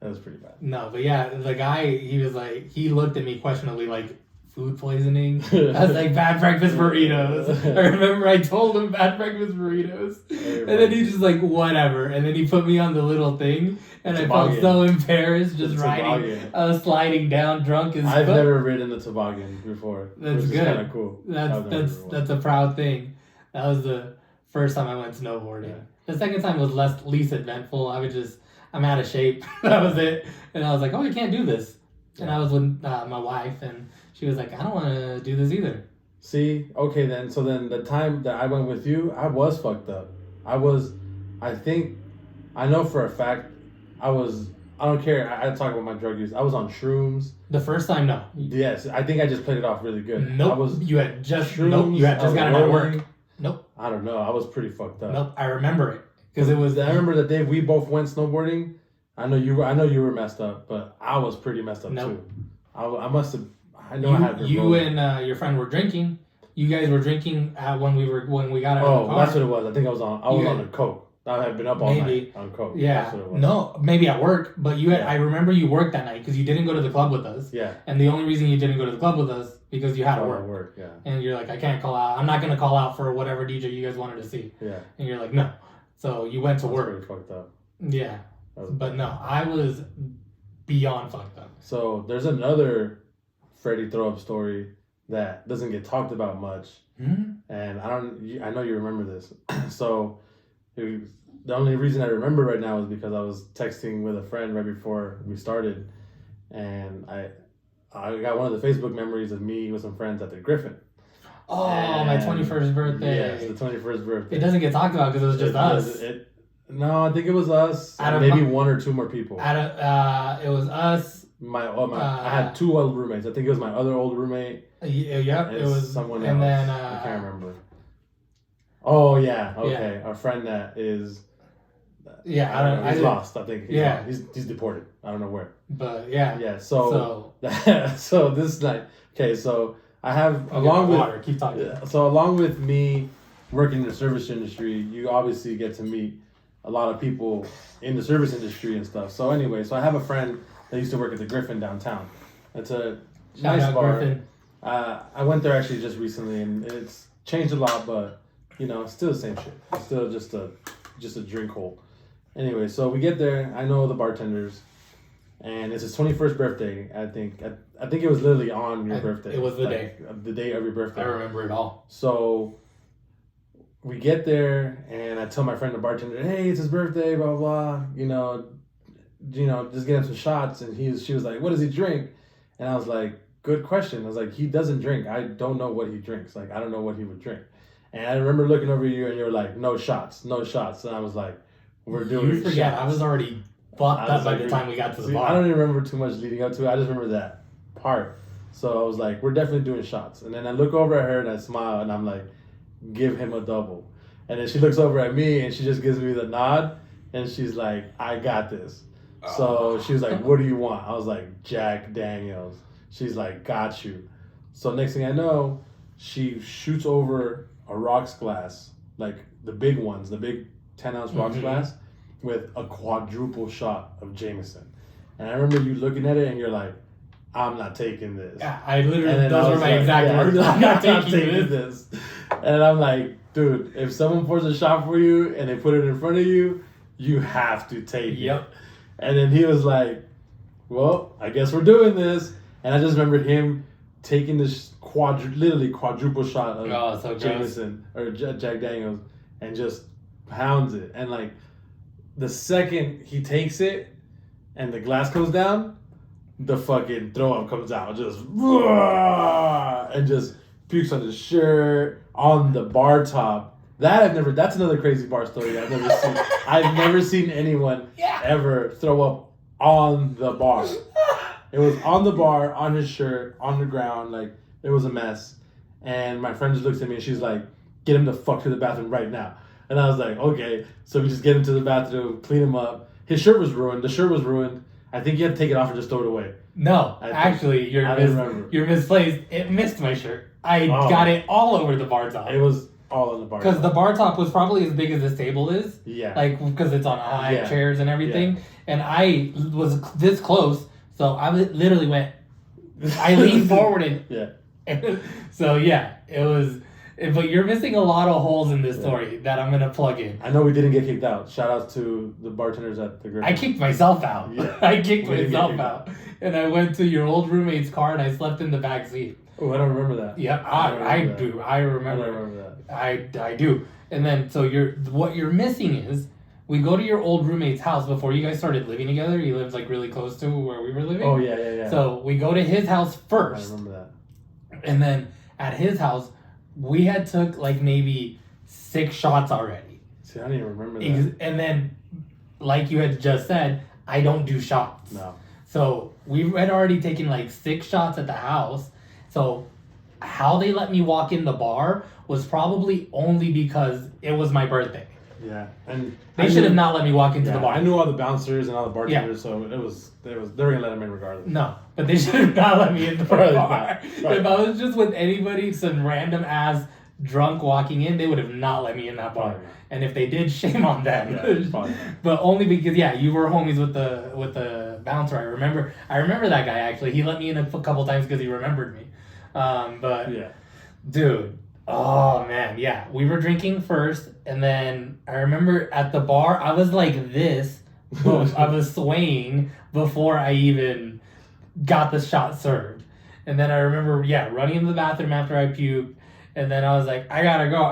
Speaker 2: That was pretty bad.
Speaker 3: No, but yeah, the guy, he looked at me questionably like, food poisoning? I was like, bad breakfast burritos. I remember I told him bad breakfast burritos. And then he just like, whatever. And then he put me on the little thing, and I felt so embarrassed just riding. I was sliding down drunk as
Speaker 2: I've never ridden the toboggan before.
Speaker 3: That's good.
Speaker 2: Kind of cool.
Speaker 3: That's a proud thing. That was the first time I went snowboarding. Yeah. The second time was least eventful. I'm out of shape. That was it. And I was like, oh, I can't do this. And I was with my wife, and she was like, I don't want to do this either.
Speaker 2: See? Okay, then. So then the time that I went with you, I was fucked up. I know for a fact, I don't care. I talk about my drug use. I was on shrooms.
Speaker 3: The first time, no.
Speaker 2: Yes. I think I just played it off really good.
Speaker 3: Nope. You had just gotten out of work. Nope.
Speaker 2: I don't know. I was pretty fucked up.
Speaker 3: Nope. I remember it. Because it was.
Speaker 2: I remember the day we both went snowboarding. I know you were messed up, but I was pretty messed up too. I must have. I know I had.
Speaker 3: You and your friend were drinking. You guys were drinking when we got out of the car.
Speaker 2: Oh, that's what it was. I think I was on a coke. I had been up all night on coke.
Speaker 3: Yeah.
Speaker 2: That's what it was.
Speaker 3: No, maybe at work, but you had. I remember you worked that night because you didn't go to the club with us.
Speaker 2: Yeah.
Speaker 3: And the only reason you didn't go to the club with us because you had to work.
Speaker 2: Yeah.
Speaker 3: And you're like, I can't call out. I'm not gonna call out for whatever DJ you guys wanted to see.
Speaker 2: Yeah.
Speaker 3: And you're like, no. So you went to work.
Speaker 2: Pretty fucked up.
Speaker 3: Yeah. But no, I was beyond fucked up.
Speaker 2: So there's another Freddy throw up story that doesn't get talked about much, and I know you remember this. So the only reason I remember right now is because I was texting with a friend right before we started, and I got one of the Facebook memories of me with some friends at the Griffin.
Speaker 3: Oh, my 21st birthday.
Speaker 2: Yes, the 21st birthday.
Speaker 3: It doesn't get talked about because it was just us.
Speaker 2: No, I think it was us. Maybe one or two more people.
Speaker 3: It was us.
Speaker 2: I had two old roommates. I think it was my other old roommate.
Speaker 3: Yep, it was
Speaker 2: someone else.
Speaker 3: And then
Speaker 2: I can't remember. Oh yeah, okay. Yeah. Our friend that is.
Speaker 3: Yeah,
Speaker 2: he's lost. I think. He's deported. I don't know where.
Speaker 3: But yeah.
Speaker 2: Yeah. So this night. Okay, so I have
Speaker 3: keep talking.
Speaker 2: So along with me working in the service industry, you obviously get to meet a lot of people in the service industry and stuff. So anyway, I have a friend that used to work at the Griffin downtown. It's a nice bar. Griffin. I went there actually just recently, and it's changed a lot, but it's still the same shit. It's still just a drink hole. Anyway, so we get there. I know the bartenders, and it's his 21st birthday. I think it was literally on your birthday.
Speaker 3: It was the day.
Speaker 2: The day of your birthday.
Speaker 3: I remember it all.
Speaker 2: So we get there, and I tell my friend the bartender, "Hey, it's his birthday, blah blah. Just get him some shots." And she was like, "What does he drink?" And I was like, "Good question." I was like, "He doesn't drink. I don't know what he drinks. Like, I don't know what he would drink." And I remember looking over you, and you were like, "No shots, no shots." And I was like, "We're doing
Speaker 3: You forget,
Speaker 2: shots."
Speaker 3: I was already fucked up by the time we got to the bar.
Speaker 2: I don't even remember too much leading up to it. I just remember that part. So I was like, "We're definitely doing shots." And then I look over at her and I smile, and I'm like, "Give him a double." And then she looks over at me and she just gives me the nod, and she's like, "I got this." So she was like, "What do you want?" I was like, "Jack Daniels." She's like, "Got you." So next thing I know, she shoots over a rocks glass, like the big ones, the big 10-ounce rocks glass, with a quadruple shot of Jameson. And I remember you looking at it and you're like, "I'm not taking this."
Speaker 3: Yeah, I literally, those were my exact words.
Speaker 2: I'm not taking this. And I'm like, dude, if someone pours a shot for you and they put it in front of you, you have to take it. And then he was like, "Well, I guess we're doing this." And I just remembered him taking this literally quadruple shot of Jameson or Jack Daniels and just pounds it. And like the second he takes it and the glass comes down, the fucking throw up comes out, just and just pukes on his shirt, on the bar top. That's another crazy bar story I've never seen. I've never seen anyone ever throw up on the bar. It was on the bar, on his shirt, on the ground, like it was a mess. And my friend just looks at me and she's like, "Get him the fuck to the bathroom right now." And I was like, "Okay." So we just get him to the bathroom, clean him up. His shirt was ruined. The shirt was ruined. I think you had to take it off and just throw it away.
Speaker 3: No, actually, you're misplaced. It missed my shirt. I got it all over the bar top.
Speaker 2: It was all on the bar top.
Speaker 3: Because the bar top was probably as big as this table is.
Speaker 2: Yeah.
Speaker 3: Like, because it's on high chairs and everything. Yeah. And I was this close, so I literally went, I leaned forward and so yeah, it was. But you're missing a lot of holes in this story that I'm gonna plug in.
Speaker 2: I know we didn't get kicked out. Shout out to the bartenders at the Griffin.
Speaker 3: I kicked myself out. Yeah. I kicked myself out. And I went to your old roommate's car and I slept in the back seat.
Speaker 2: Oh, I don't remember that.
Speaker 3: Yeah, I do. I remember that. I do. And then so what you're missing is we go to your old roommate's house before you guys started living together. He lives like really close to where we were living.
Speaker 2: Oh yeah.
Speaker 3: So we go to his house first.
Speaker 2: I remember that.
Speaker 3: And then at his house, we had took like maybe 6 shots already.
Speaker 2: See, I don't even remember that.
Speaker 3: And then, like you had just said, I don't do shots.
Speaker 2: No.
Speaker 3: So we had already taken like 6 shots at the house. So how they let me walk in the bar was probably only because it was my birthday.
Speaker 2: Yeah, and
Speaker 3: they should have not let me walk into the bar.
Speaker 2: I knew all the bouncers and all the bartenders, so they were gonna let him in regardless.
Speaker 3: No, but they should have not let me in the bar. If I was just with anybody, some random ass drunk walking in, they would have not let me in that bar. And if they did, shame on them. Yeah, but only because you were homies with the bouncer. I remember that guy actually. He let me in a couple times because he remembered me. Dude. Oh man, yeah. We were drinking first, and then I remember at the bar I was like this. I was swaying before I even got the shot served. And then I remember, running into the bathroom after I puked, and then I was like, I gotta go.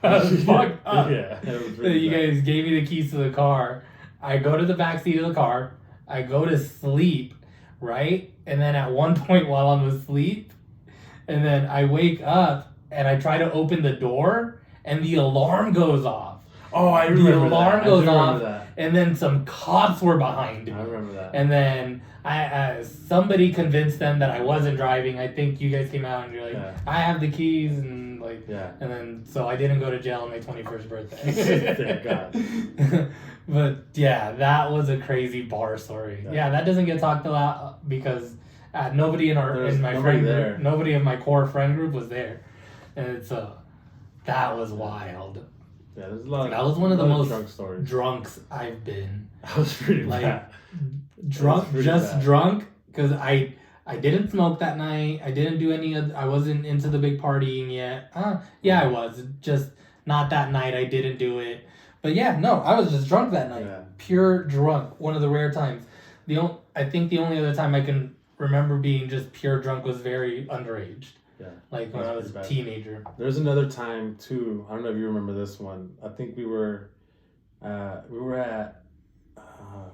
Speaker 3: I was fucked up. You guys gave me the keys to the car. I go to the back seat of the car. I go to sleep, right? And then at one point while I'm asleep, and then I wake up, and I try to open the door, and the alarm goes off.
Speaker 2: Oh, I remember that.
Speaker 3: The alarm goes off, and then some cops were behind me.
Speaker 2: I remember that.
Speaker 3: And then somebody convinced them that I wasn't driving. I think you guys came out and you're like, I have the keys, and and then so I didn't go to jail on my 21st birthday.
Speaker 2: Thank God.
Speaker 3: But yeah, that was a crazy bar story. Yeah, that doesn't get talked about because nobody in my friend group, nobody in my core friend group was there. And so that was wild.
Speaker 2: Yeah, there's a lot.
Speaker 3: That was one of the most
Speaker 2: drunks
Speaker 3: I've been.
Speaker 2: I was pretty bad.
Speaker 3: Drunk because I didn't smoke that night. I didn't do any of. I wasn't into the big partying yet. I was just not that night. I didn't do it. But I was just drunk that night. Yeah. Pure drunk. One of the rare times. I think the only other time I can remember being just pure drunk was very underage.
Speaker 2: Yeah.
Speaker 3: Like when I was a teenager.
Speaker 2: There's another time too. I don't know if you remember this one. I think we were at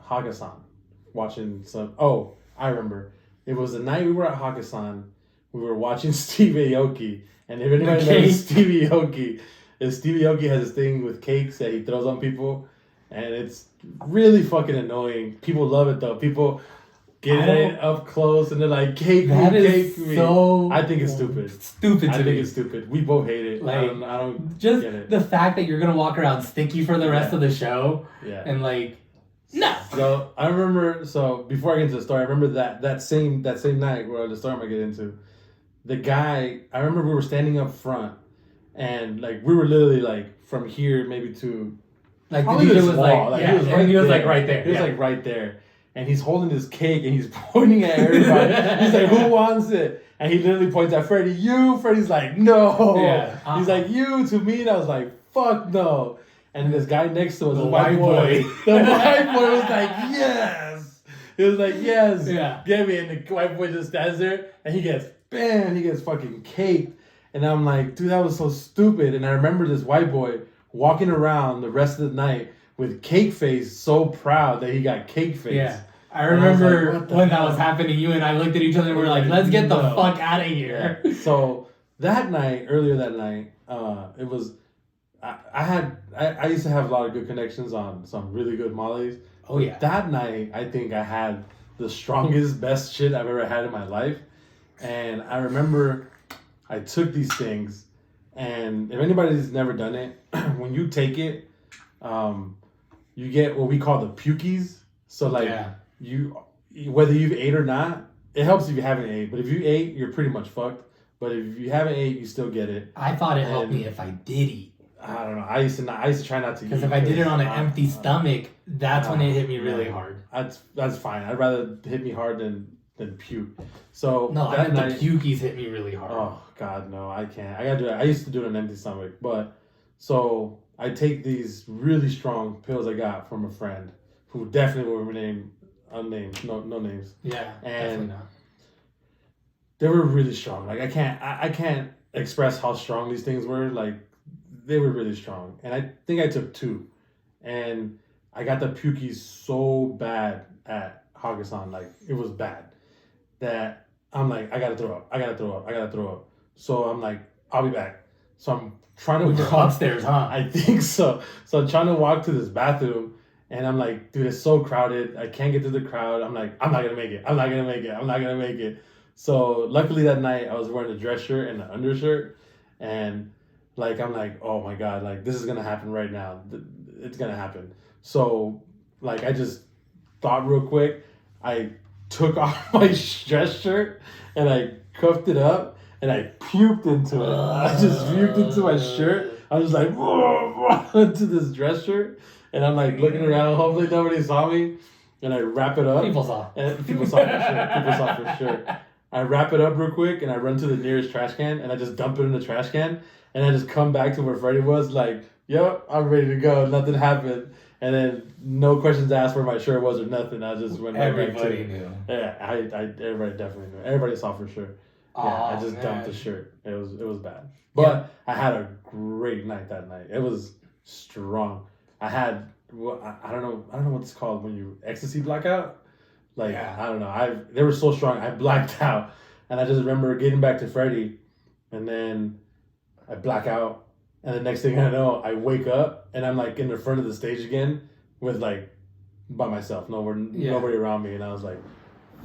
Speaker 2: Hakkasan watching some. Oh, I remember. It was the night we were at Hakkasan. We were watching Steve Aoki, and if anybody knows Steve Aoki, Steve Aoki has this thing with cakes that he throws on people, and it's really fucking annoying. People love it though. People get it up close and they're like, cake me. So I think it's stupid. I think it's stupid. We both hate it. Like, I don't
Speaker 3: just
Speaker 2: get it.
Speaker 3: The fact that you're gonna walk around sticky for the rest of the show.
Speaker 2: Yeah.
Speaker 3: And like, no.
Speaker 2: So I remember. So before I get into the story, I remember that same night where the story I'm gonna get into. The guy, I remember we were standing up front, and like we were literally like from here maybe to
Speaker 3: like the dude was like
Speaker 2: he was
Speaker 3: like right there.
Speaker 2: He was like right there. And he's holding this cake and he's pointing at everybody. He's like, who wants it? And he literally points at Freddy. You? Freddy's like, no. Yeah. He's like, you to me. And I was like, fuck no. And this guy next to us, the white boy. The white boy was like, yes. He was like, yes.
Speaker 3: Yeah.
Speaker 2: Get me. And the white boy just stands there and he gets fucking caked. And I'm like, dude, that was so stupid. And I remember this white boy walking around the rest of the night with cake face, so proud that he got cake face.
Speaker 3: Yeah. I remember when that was happening, you and I looked at each other and we were like, let's get the fuck out of here.
Speaker 2: Yeah. So earlier that night, it was, I used to have a lot of good connections on some really good mollies.
Speaker 3: Oh yeah.
Speaker 2: That night, I think I had the strongest, best shit I've ever had in my life. And I remember I took these things, and if anybody's never done it, when you take it, you get what we call the pukies. So like you, whether you've ate or not, it helps if you haven't ate. But if you ate, you're pretty much fucked. But if you haven't ate, you still get it.
Speaker 3: I thought it helped me if I did eat.
Speaker 2: I don't know. I used to try not to eat.
Speaker 3: Because if I did it on an empty stomach, that's when it hit me really hard.
Speaker 2: That's fine. I'd rather hit me hard than puke. So
Speaker 3: no, I meant the pukies hit me really hard.
Speaker 2: Oh God, no, I can't. I gotta do it. I used to do it on an empty stomach, but so I take these really strong pills I got from a friend who definitely will remain unnamed, no names.
Speaker 3: Yeah,
Speaker 2: and they were really strong. Like I can't express how strong these things were. Like they were really strong, and I think I took 2, and I got the pukies so bad at Hakkasan, like it was bad that I'm like I gotta throw up. So I'm like I'll be back. So I'm trying to
Speaker 3: walk upstairs, huh?
Speaker 2: I think so. So I'm trying to walk to this bathroom, and I'm like, dude, it's so crowded. I can't get through the crowd. I'm like, I'm not gonna make it. So luckily that night I was wearing a dress shirt and an undershirt, and like I'm like, oh my God, like this is gonna happen right now. It's gonna happen. So like I just thought real quick. I took off my dress shirt and I cuffed it up and I puked into it. I just puked into my shirt. I was like, into this dress shirt, and I'm like looking around. Hopefully nobody saw me. And I wrap it up.
Speaker 3: People saw.
Speaker 2: And people saw for sure. I wrap it up real quick and I run to the nearest trash can and I just dump it in the trash can and I just come back to where Freddy was like, yep, I'm ready to go. Nothing happened. And then no questions asked where my shirt was or nothing. I just went right back to
Speaker 3: everybody knew.
Speaker 2: Yeah, everybody definitely knew. Everybody saw for sure. I just dumped the shirt. It was bad. But I had a great night that night. It was strong. I had I don't know what it's called when you ecstasy blackout. Like I don't know. They were so strong. I blacked out, and I just remember getting back to Freddy, and then I black out. And the next thing I know, I wake up and I'm like in the front of the stage again with like by myself, nobody around me. And I was like,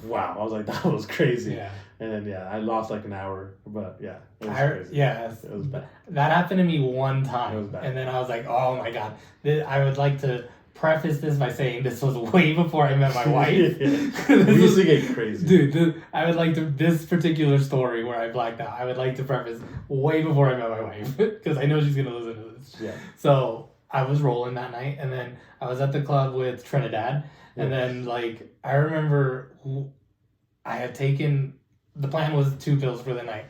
Speaker 2: wow. I was like, that was crazy.
Speaker 3: Yeah.
Speaker 2: And then, I lost like an hour. But yeah, it was crazy.
Speaker 3: Yeah.
Speaker 2: It was bad.
Speaker 3: That happened to me one time.
Speaker 2: It was bad.
Speaker 3: And then I was like, oh my God. I would like to preface this by saying this was way before I met my wife.
Speaker 2: We used to get crazy.
Speaker 3: Dude, I would like to, this particular story where I blacked out, I would like to preface way before I met my wife, because I know she's going to listen to this.
Speaker 2: Yeah.
Speaker 3: So I was rolling that night, and then I was at the club with Trinidad, and then like, I remember I had taken, the plan was 2 pills for the night,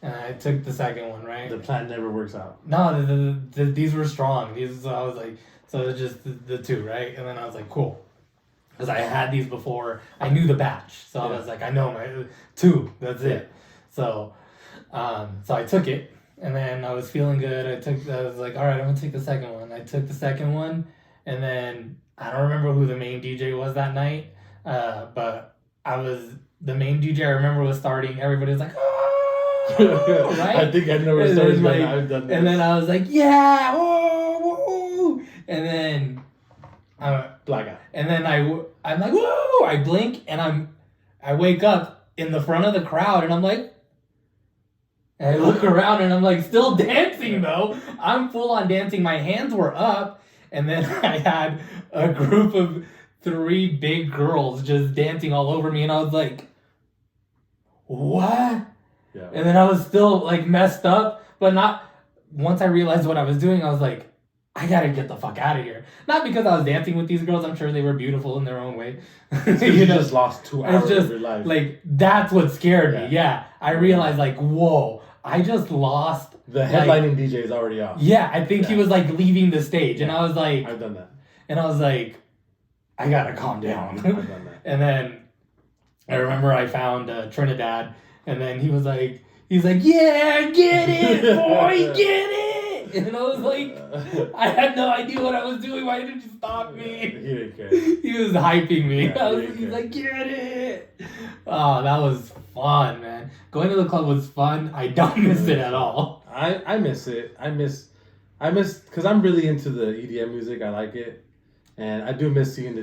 Speaker 3: and I took the second one, right?
Speaker 2: The plan never works out.
Speaker 3: No, these were strong. I was like, so it was just the 2, right? And then I was like, cool. because I had these before. I knew the batch, so I was like, I know my 2. That's it. So, so I took it, and then I was feeling good. I was like, all right, I'm gonna take the second one. I took the second one, and then I don't remember who the main DJ was that night, but the main DJ I remember was starting. Everybody was like, oh, right?
Speaker 2: I think I know where starting.
Speaker 3: Like,
Speaker 2: I've done this.
Speaker 3: And then I was like, yeah, whoa, whoa, and then
Speaker 2: blackout.
Speaker 3: And then I'm like, whoa! I blink and I wake up in the front of the crowd and I'm like, and I look around and I'm like, still dancing though. I'm full on dancing. My hands were up, and then I had a group of 3 big girls just dancing all over me, and I was like, what?
Speaker 2: Yeah.
Speaker 3: And then I was still like messed up, but not. Once I realized what I was doing, I was like, I gotta get the fuck out of here. Not because I was dancing with these girls. I'm sure they were beautiful in their own way.
Speaker 2: You just lost 2 hours of your life.
Speaker 3: Like, that's what scared me. Yeah. I realized, like, whoa, I just lost.
Speaker 2: The headlining DJ is already off.
Speaker 3: Yeah, I think he was, like, leaving the stage. And I was like...
Speaker 2: I've done that.
Speaker 3: And I was like, I gotta calm down.
Speaker 2: I've done that.
Speaker 3: And then I remember I found Trinidad. And then he's like, yeah, get it, boy, get it. And I was like, I had no idea what I was doing. Why didn't you stop me?
Speaker 2: He didn't care.
Speaker 3: He was hyping me.
Speaker 2: Yeah,
Speaker 3: He's like, get it. Oh, that was fun, man. Going to the club was fun. I don't miss it at all.
Speaker 2: I miss it. I miss, because I'm really into the EDM music. I like it. And I do miss seeing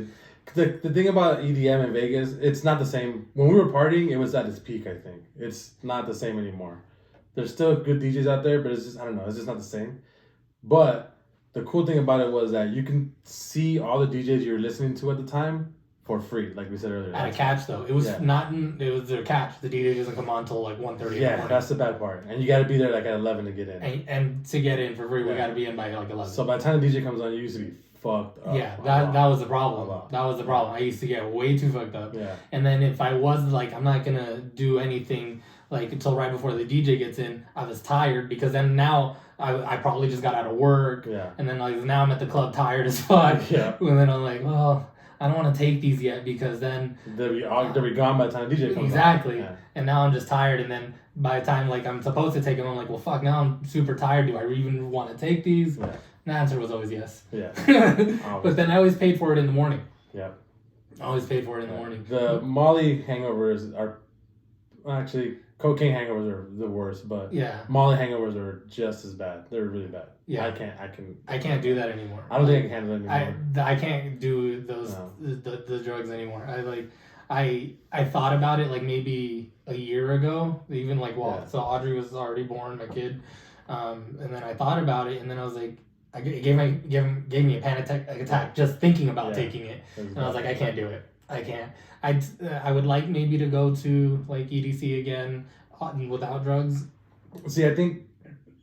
Speaker 2: the thing about EDM in Vegas, it's not the same. When we were partying, it was at its peak, I think. It's not the same anymore. There's still good DJs out there, but it's just, I don't know, it's just not the same. But the cool thing about it was that you can see all the DJs you were listening to at the time for free, like we said earlier.
Speaker 3: At a catch, though. It was it was their catch. The DJ doesn't come on until like 1:30 in the morning.
Speaker 2: That's the bad part. And you got to be there like at 11 to get in.
Speaker 3: And to get in for free, we got to be in by like 11.
Speaker 2: So by the time the DJ comes on, you used to be fucked up.
Speaker 3: Yeah, that was the problem. That was the problem. I used to get way too fucked up.
Speaker 2: Yeah.
Speaker 3: And then if I was like, I'm not gonna do anything like until right before the DJ gets in, I was tired because then now I probably just got out of work.
Speaker 2: Yeah.
Speaker 3: And then like now I'm at the club tired as fuck.
Speaker 2: Yeah.
Speaker 3: And then I'm like, well, I don't want to take these yet because then
Speaker 2: they'll be gone by the time the DJ comes
Speaker 3: exactly.
Speaker 2: on. Yeah.
Speaker 3: And now I'm just tired, and then by the time like I'm supposed to take them, I'm like, well, fuck. Now I'm super tired. Do I even want to take these?
Speaker 2: Yeah.
Speaker 3: The answer was always yes.
Speaker 2: Yeah.
Speaker 3: But then I always paid for it in the morning.
Speaker 2: Yeah.
Speaker 3: I always paid for it in the morning.
Speaker 2: The Molly hangovers are actually cocaine hangovers are the worst, but Molly hangovers are just as bad. They're really bad.
Speaker 3: Yeah. I can't do that anymore.
Speaker 2: I don't think I can handle it anymore.
Speaker 3: I can't do those the drugs anymore. I thought about it like maybe a year ago, even like so Audrey was already born, my kid, and then I thought about it, and then I was like, it gave me a panic attack just thinking about taking it, and I was like, I can't do it. I can't. I would like maybe to go to like EDC again without drugs.
Speaker 2: See, I think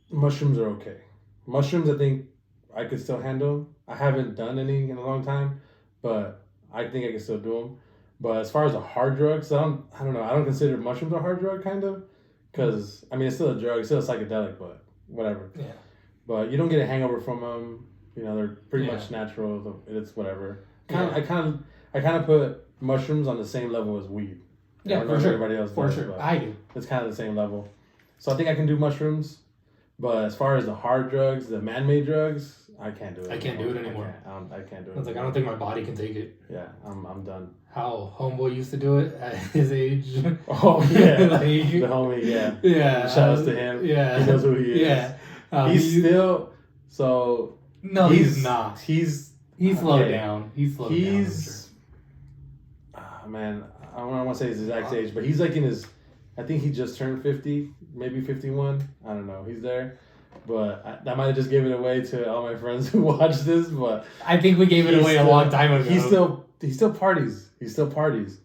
Speaker 2: mushrooms are okay. Mushrooms, I think I could still handle. I haven't done any in a long time, but I think I can still do them. But as far as the hard drugs, I don't know. I don't consider mushrooms a hard drug, kind of, because I mean it's still a drug, it's still a psychedelic, but whatever.
Speaker 3: Yeah.
Speaker 2: But you don't get a hangover from them. You know, they're pretty much natural. It's whatever. I kind of put mushrooms on the same level as weed.
Speaker 3: Yeah, for sure.
Speaker 2: Everybody else
Speaker 3: for
Speaker 2: does,
Speaker 3: sure. I do.
Speaker 2: It's kind of the same level. So I think I can do mushrooms. But as far as the hard drugs, the man-made drugs, I can't do it.
Speaker 3: I can't do it anymore.
Speaker 2: I can't do it.
Speaker 3: I was like, I don't think my body can take it.
Speaker 2: Yeah, I'm done.
Speaker 3: How homeboy used to do it at his age.
Speaker 2: Oh yeah, like, the homie. Yeah.
Speaker 3: Yeah.
Speaker 2: Shout outs to him.
Speaker 3: Yeah.
Speaker 2: He knows who he is.
Speaker 3: Yeah.
Speaker 2: He's still so.
Speaker 3: No, he's not.
Speaker 2: He's
Speaker 3: slowed down. He's slowed down.
Speaker 2: Man, I don't want to say his exact age, but he's like in his. I think he just turned 50, maybe 51. I don't know. He's there. But I might have just gave it away to all my friends who watch this. But
Speaker 3: I think we gave it away a long time ago.
Speaker 2: He still parties. He still parties.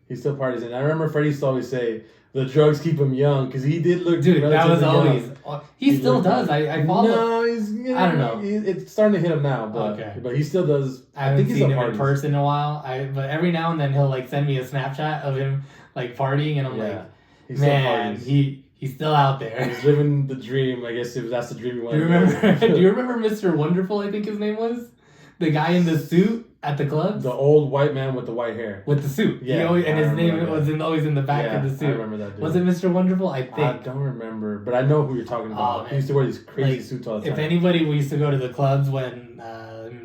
Speaker 2: And I remember Freddy used to always say, the drugs keep him young, because he did look.
Speaker 3: Dude, that was always.
Speaker 2: Young.
Speaker 3: He still does. I follow.
Speaker 2: No, I don't know. It's starting to hit him now, but he still does.
Speaker 3: I haven't seen him in person in a while. But every now and then he'll like send me a Snapchat of him like partying, and I'm like, man, he's still out there.
Speaker 2: He's living the dream. I guess that's the dream he wanted.
Speaker 3: Do you remember Mr. Wonderful? I think his name was the guy in the suit. At the clubs?
Speaker 2: The old white man with the white hair.
Speaker 3: With the suit.
Speaker 2: Yeah.
Speaker 3: And his name was always in the back of the suit.
Speaker 2: I remember that dude.
Speaker 3: Was it Mr. Wonderful? I think.
Speaker 2: I don't remember, but I know who you're talking about. He used to wear these crazy suits all the time.
Speaker 3: If anybody, we used to go to the clubs when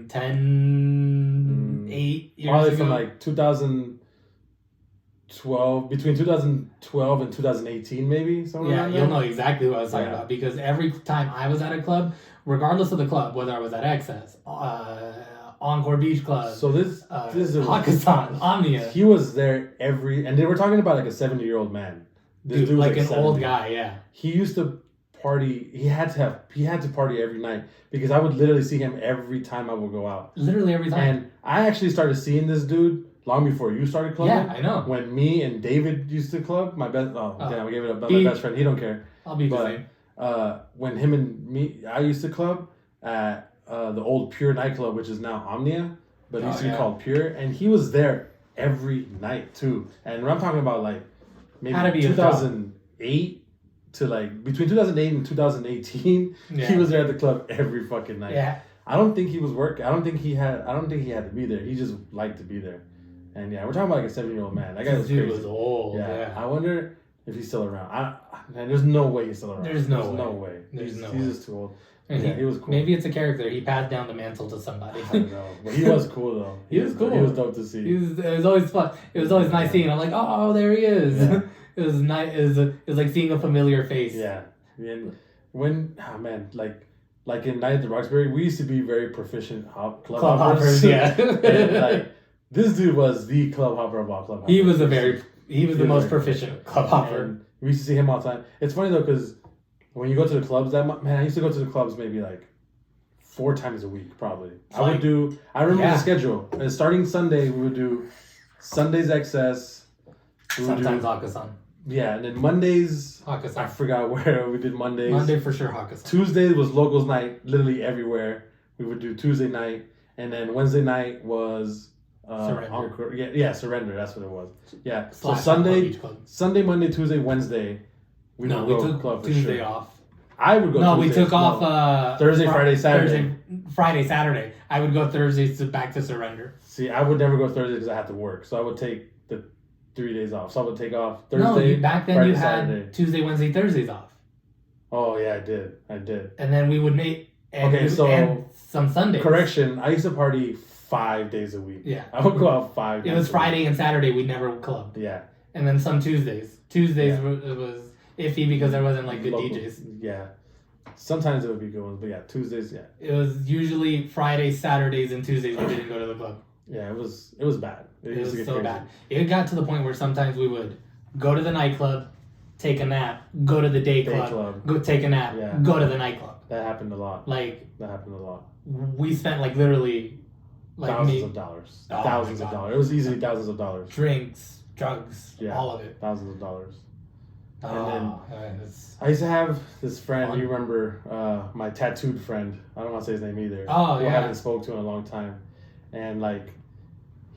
Speaker 3: 10, 8 years
Speaker 2: probably
Speaker 3: ago.
Speaker 2: from like 2012, between 2012 and 2018, maybe, somewhere around there.
Speaker 3: You'll know exactly what I was talking about, because every time I was at a club, regardless of the club, whether I was at Excess, Encore Beach Club,
Speaker 2: so this is
Speaker 3: Hakkasan, Omnia.
Speaker 2: He was there and they were talking about like a 70-year-old man.
Speaker 3: This dude was like an 70. Old guy, yeah.
Speaker 2: He used to party. He had to party every night, because I would literally see him every time I would go out.
Speaker 3: Literally every time.
Speaker 2: And I actually started seeing this dude long before you started clubbing.
Speaker 3: Yeah, I know.
Speaker 2: When me and David used to club, my best. Damn, I gave it up. But my best friend, he don't care.
Speaker 3: I'll be the same.
Speaker 2: When him and me, I used to club at the old Pure nightclub, which is now Omnia, but it used to be called Pure, and he was there every night too. And I'm talking about like maybe 2008 to like between 2008 and 2018, he was there at the club every fucking night.
Speaker 3: Yeah.
Speaker 2: I don't think he was working. I don't think he had to be there. He just liked to be there. And we're talking about like a 7-year-old man. That guy was crazy.
Speaker 3: Was old. Yeah.
Speaker 2: I wonder if he's still around. Man, there's no way he's still around.
Speaker 3: There's no
Speaker 2: way.
Speaker 3: He's
Speaker 2: just too old.
Speaker 3: And
Speaker 2: he was cool.
Speaker 3: Maybe it's a character. He passed down the mantle to somebody.
Speaker 2: I don't know. But he was cool though.
Speaker 3: He was cool.
Speaker 2: He was dope to see.
Speaker 3: It was always fun. It was always nice seeing. I'm like, oh, there he is. Yeah. It was nice. It was like seeing a familiar face.
Speaker 2: Yeah. And when like in Night at the Roxbury, we used to be very proficient club hoppers.
Speaker 3: Yeah.
Speaker 2: And like this dude was the club hopper of all club hoppers.
Speaker 3: He was the most proficient club hopper.
Speaker 2: And we used to see him all the time. It's funny though, because when you go to the clubs I used to go to the clubs maybe like 4 times a week probably. I remember the schedule. Starting Sunday, we would do Sundays Excess.
Speaker 3: Sometimes Hakkasan.
Speaker 2: Yeah, and then Mondays,
Speaker 3: Hakkasan.
Speaker 2: I forgot where we did Mondays.
Speaker 3: Monday for sure, Hakkasan.
Speaker 2: Tuesday was Locals Night, literally everywhere. We would do Tuesday night, and then Wednesday night was
Speaker 3: Surrender.
Speaker 2: Surrender. That's what it was. Yeah.
Speaker 3: /
Speaker 2: So Sunday, Monday, Tuesday, Wednesday. We took
Speaker 3: club for Tuesday off.
Speaker 2: I would go.
Speaker 3: No,
Speaker 2: Tuesdays.
Speaker 3: We took off
Speaker 2: Thursday, Friday, Saturday.
Speaker 3: Friday, Saturday. I would go Thursdays back to Surrender.
Speaker 2: See, I would never go Thursday because I had to work, so I would take the 3 days off. So I would take off Thursday.
Speaker 3: No, back then Friday, you had Saturday. Tuesday, Wednesday, Thursdays off.
Speaker 2: Oh yeah, I did.
Speaker 3: And then we would make and some Sundays.
Speaker 2: Correction, I used to party 5 days a week.
Speaker 3: Yeah,
Speaker 2: I would go out 5 days.
Speaker 3: It was Friday and Saturday. We never clubbed.
Speaker 2: Yeah,
Speaker 3: and then some Tuesdays. It was iffy because there wasn't like good DJs.
Speaker 2: Yeah. Sometimes it would be good ones, but Tuesdays,
Speaker 3: It was usually Fridays, Saturdays, and Tuesdays we didn't go to the club.
Speaker 2: Yeah, it was bad.
Speaker 3: It was so bad. It got to the point where sometimes we would go to the nightclub, take a nap, go to the day club, go take a nap, go to the nightclub.
Speaker 2: That happened a lot.
Speaker 3: That happened a lot. We spent literally
Speaker 2: thousands of dollars. Thousands of dollars. It was easily thousands of dollars.
Speaker 3: Drinks, drugs, all of it.
Speaker 2: Thousands of dollars. And then I used to have this friend. You remember my tattooed friend? I don't want to say his name either.
Speaker 3: Oh yeah.
Speaker 2: I haven't spoke to in a long time, and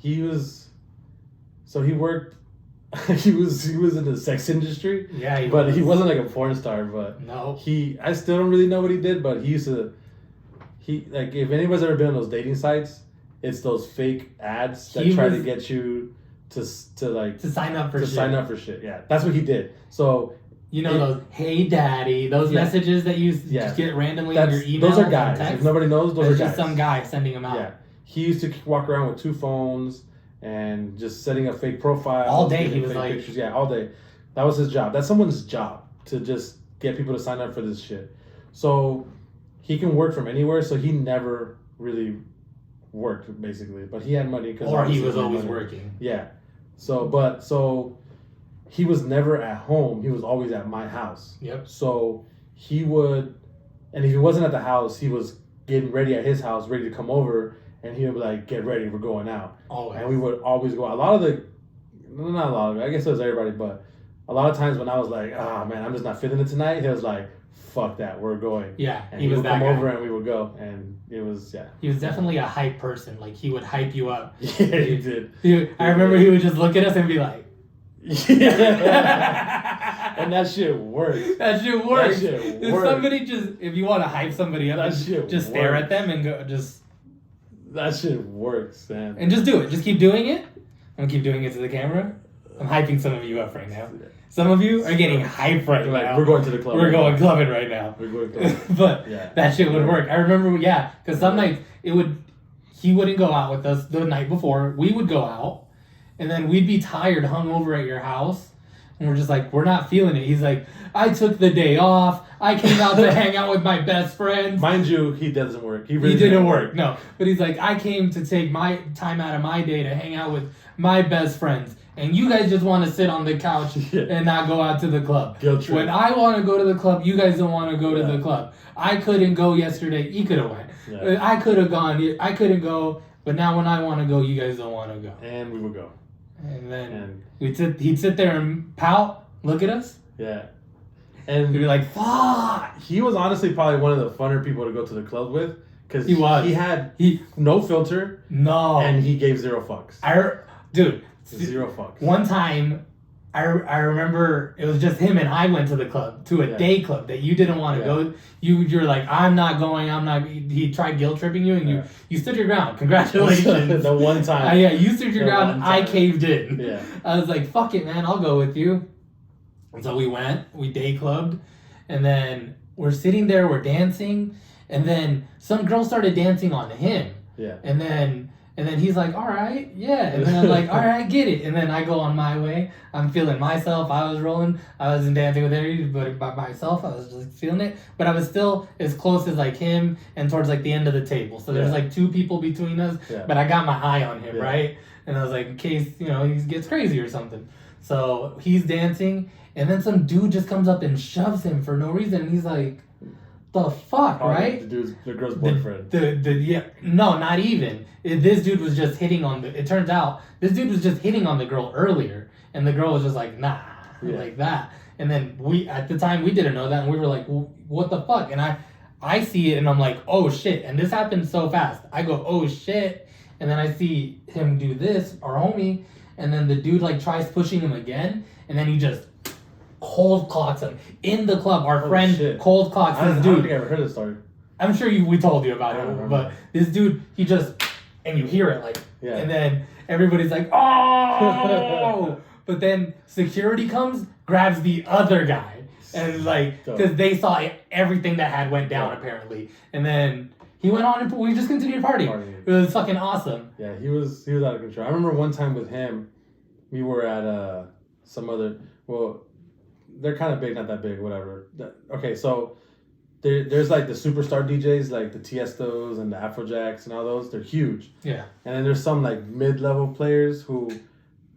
Speaker 2: he worked. he was in the sex industry.
Speaker 3: Yeah,
Speaker 2: he wasn't like a porn star. But
Speaker 3: no,
Speaker 2: I still don't really know what he did. But he used to. If anybody's ever been on those dating sites, it's those fake ads that try to get you to sign up for shit. Yeah, that's what he did. So
Speaker 3: those "Hey Daddy," those messages that you just get randomly in your email.
Speaker 2: Those are guys. If nobody knows, those are guys.
Speaker 3: Just some guy sending them out.
Speaker 2: Yeah, he used to walk around with 2 phones and just setting up fake profiles
Speaker 3: all day. He was
Speaker 2: pictures. Yeah, all day. That was his job. That's someone's job to just get people to sign up for this shit. So he can work from anywhere. So he never really worked basically, but he had money
Speaker 3: or he was always working.
Speaker 2: Yeah. So he was never at home. He was always at my house.
Speaker 3: Yep.
Speaker 2: So he would, and if he wasn't at the house, he was getting ready at his house, ready to come over, and he would be like, "Get ready, we're going out."
Speaker 3: Always.
Speaker 2: And we would always go out. Not a lot of it. I guess it was everybody, but a lot of times when I was like, man, I'm just not feeling it tonight, he was like, "Fuck that, we're going."
Speaker 3: Yeah.
Speaker 2: And he would come over and we would go, and it was
Speaker 3: He was definitely a hype person. He would hype you up.
Speaker 2: Yeah, he did.
Speaker 3: I remember he would just look at us and be like.
Speaker 2: Yeah. And that shit works.
Speaker 3: If somebody if you want to hype somebody up, just stare at them and go, just
Speaker 2: That shit works, man.
Speaker 3: And just do it. Just keep doing it. I'm gonna keep doing it to the camera. I'm hyping some of you up right now. Some of you are getting hyped right now.
Speaker 2: We're going to the club.
Speaker 3: We're going clubbing right now.
Speaker 2: We're going clubbing.
Speaker 3: But that shit would work. I remember, because some nights he wouldn't go out with us the night before. We would go out, and then we'd be tired, hungover at your house, and we're just like, we're not feeling it. He's like, I took the day off. I came out to hang out with my best friends.
Speaker 2: Mind you, he doesn't work.
Speaker 3: He didn't work. No, but he's like, I came to take my time out of my day to hang out with my best friends. And you guys just want to sit on the couch and not go out to the club.
Speaker 2: Guilt trip.
Speaker 3: When I want to go to the club, you guys don't want to go to the club. I couldn't go yesterday. He could have went. Yeah. I could have gone. I couldn't go. But now when I want to go, you guys don't want to go.
Speaker 2: And we would go.
Speaker 3: And then he'd sit there and pout, look at us.
Speaker 2: Yeah. And
Speaker 3: he'd be like, fuck.
Speaker 2: He was honestly probably one of the funner people to go to the club with. Because he had no filter.
Speaker 3: No.
Speaker 2: And he gave zero fucks.
Speaker 3: Dude.
Speaker 2: Zero fucks.
Speaker 3: One time, I remember it was just him and I went to the club, to a day club that you didn't want to go. You're like, I'm not going, I'm not. He tried guilt tripping you, and you stood your ground. Congratulations.
Speaker 2: The one time.
Speaker 3: You stood your ground. I caved in.
Speaker 2: Yeah.
Speaker 3: I was like, fuck it, man, I'll go with you. And so we went, we day clubbed, and then we're sitting there, we're dancing, and then some girl started dancing on him.
Speaker 2: Yeah. And
Speaker 3: then he's like, all right, yeah. And then I'm like, all right, get it. And then I go on my way. I'm feeling myself. I was rolling. I wasn't dancing with anybody, but by myself. I was just feeling it. But I was still as close as like him and towards like the end of the table. So there's like two people between us. Yeah. But I got my eye on him, right? And I was like, in case, he gets crazy or something. So he's dancing. And then some dude just comes up and shoves him for no reason. And he's like, the fuck, right?
Speaker 2: The girl's boyfriend.
Speaker 3: No, not even. This dude was just hitting on it turns out this dude was just hitting on the girl earlier, and the girl was just like, nah, like that. And then at the time we didn't know that, and we were like, well, what the fuck? And I see it, and I'm like, oh shit. And this happened so fast. I go, oh shit. And then I see him do this, our homie, and then the dude like tries pushing him again, and then he just cold clocks him in the club. Our friend cold clocks this dude.
Speaker 2: I don't think I ever heard this story.
Speaker 3: I'm sure we told you about it, but this dude, he just, and you hear it like, and then everybody's like, oh! But then security comes, grabs the other guy, and like, because they saw everything that had went down apparently, and then he went on and we just continued partying. It was fucking awesome.
Speaker 2: Yeah, he was out of control. I remember one time with him, we were at some other, they're kind of big, not that big, whatever. Okay, so there's like the superstar DJs, like the Tiestos and the Afrojacks and all those. They're huge.
Speaker 3: Yeah.
Speaker 2: And then there's some like mid-level players who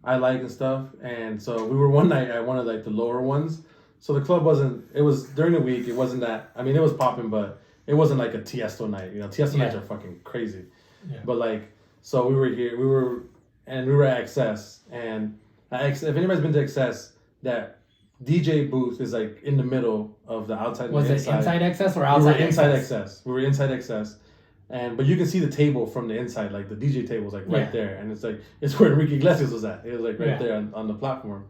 Speaker 2: I like and stuff. And so we were one night at one of like the lower ones. So the club it was during the week. It wasn't that, I mean, it was popping, but it wasn't like a Tiesto night. Tiesto nights are fucking crazy. Yeah. But like, so we were here, we were at XS. And if anybody's been to XS, that DJ booth is like in the middle of the outside.
Speaker 3: Was it inside XS or outside?
Speaker 2: We were inside XS. We were inside XS, but you can see the table from the inside. Like the DJ table is like right there, and it's like it's where Enrique Iglesias was at. It was like right there on the platform.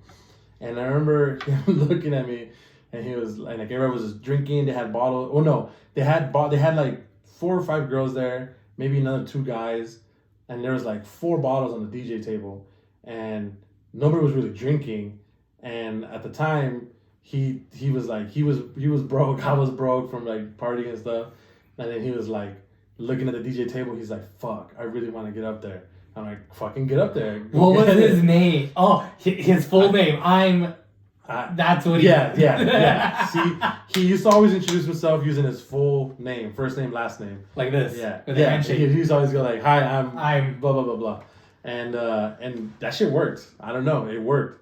Speaker 2: And I remember him looking at me, and he was like everyone was just drinking. They had bottles. Oh no, they had like 4 or 5 girls there, maybe another 2 guys, and there was like 4 bottles on the DJ table, and nobody was really drinking. And at the time, he was broke. I was broke from like partying and stuff. And then he was like looking at the DJ table. He's like, "Fuck, I really want to get up there." I'm like, "Fucking get up there."
Speaker 3: What was his name? Oh, his full name. That's what he.
Speaker 2: Yeah. See, he used to always introduce himself using his full name, first name, last name,
Speaker 3: like this.
Speaker 2: Yeah.
Speaker 3: With a handshake.
Speaker 2: He used to always go like, "Hi, I'm blah blah blah blah," and that shit worked. I don't know, it worked.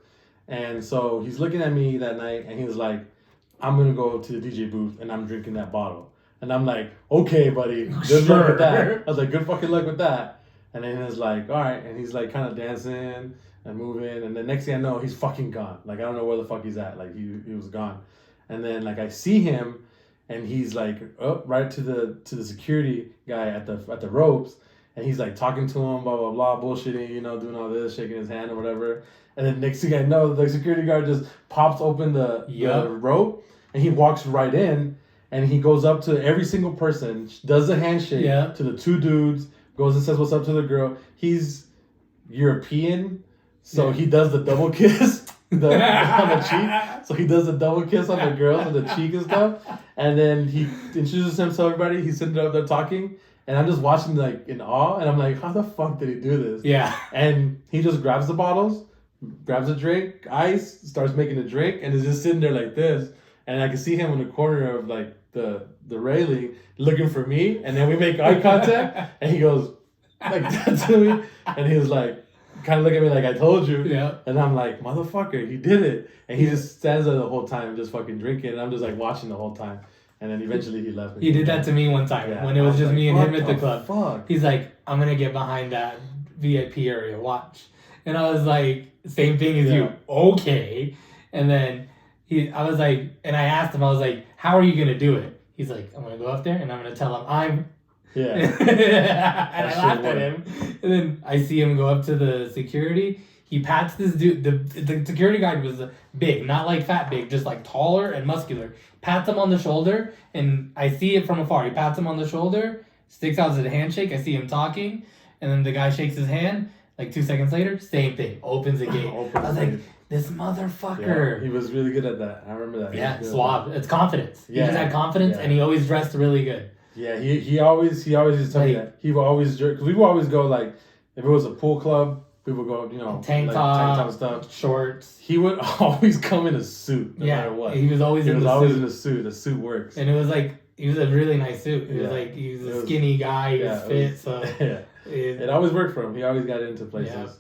Speaker 2: And so he's looking at me that night, and he was like, "I'm gonna go to the DJ booth, and I'm drinking that bottle." And I'm like, "Okay, buddy, good luck with that." I was like, "Good fucking luck with that." And then he was like, "All right," and he's like, kind of dancing and moving, and the next thing I know, he's fucking gone. Like I don't know where the fuck he's at. Like he was gone. And then like I see him, and he's like up right to the security guy at the ropes, and he's like talking to him, blah blah blah, bullshitting, doing all this, shaking his hand or whatever. And then next thing I know, the security guard just pops open the rope, and he walks right in, and he goes up to every single person, does a handshake to the 2 dudes, goes and says what's up to the girl. He's European, so he does the double kiss on the cheek. So he does the double kiss on the girls on the cheek and stuff. And then he introduces himself to everybody. He's sitting up there talking. And I'm just watching like in awe. And I'm like, how the fuck did he do this?
Speaker 3: Yeah.
Speaker 2: And he just grabs the bottles, grabs a drink, ice, starts making a drink, and is just sitting there like this. And I can see him in the corner of like the railing looking for me. And then we make eye contact. And he goes like that to me. And he was like, kind of look at me like I told you.
Speaker 3: Yeah.
Speaker 2: And I'm like, motherfucker, he did it. And he just stands there the whole time just fucking drinking. And I'm just like watching the whole time. And then eventually he left me.
Speaker 3: He did that to me one time when it was just like, me and him at the club.
Speaker 2: Fuck?
Speaker 3: He's like, I'm going to get behind that VIP area, watch. And I was like, same thing as you. Okay. And then I was like, and I asked him, I was like, how are you going to do it? He's like, I'm going to go up there and I'm going to tell him I'm.
Speaker 2: Yeah.
Speaker 3: And I laughed at him. And then I see him go up to the security. He pats this dude. The security guard was big, not like fat big, just like taller and muscular. Pats him on the shoulder, and I see it from afar. He pats him on the shoulder, sticks out his handshake. I see him talking, and then the guy shakes his hand. Like 2 seconds later, same thing. Opens the gate. I was like, this motherfucker.
Speaker 2: Yeah, he was really good at that. I remember that.
Speaker 3: Yeah, suave. It's confidence.
Speaker 2: Yeah.
Speaker 3: He just had confidence, and he always dressed really good.
Speaker 2: Yeah, he always used to tell me that. He would always jerk, because we would always go like, if it was a pool club, we would go,
Speaker 3: tank top
Speaker 2: stuff,
Speaker 3: shorts.
Speaker 2: He would always come in a suit, no matter what.
Speaker 3: He was always in
Speaker 2: a suit. The suit works.
Speaker 3: And it was like, he was a really nice suit. It was like, he was a skinny guy, he was fit, so.
Speaker 2: It always worked for him. He always got into places.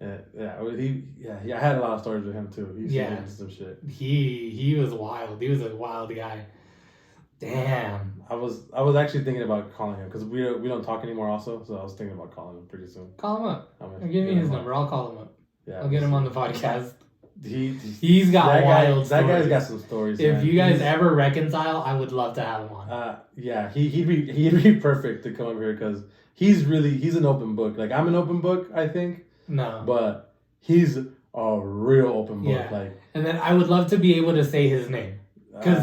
Speaker 2: I had a lot of stories with him too. He used to get into some shit.
Speaker 3: He was wild. He was a wild guy. Damn.
Speaker 2: I was actually thinking about calling him because we don't talk anymore also, so I was thinking about calling him pretty soon.
Speaker 3: Call him up. Give me his number. I'll call him up.
Speaker 2: Yeah,
Speaker 3: I'll get him on the podcast.
Speaker 2: He's
Speaker 3: got wild stories.
Speaker 2: That guy's got some stories.
Speaker 3: If you guys ever reconcile, I would love to have him on.
Speaker 2: He'd be perfect to come over here because he's an open book. Like I'm an open book, I think.
Speaker 3: No.
Speaker 2: But he's a real open book.
Speaker 3: Yeah.
Speaker 2: Like,
Speaker 3: and then I would love to be able to say his name. Because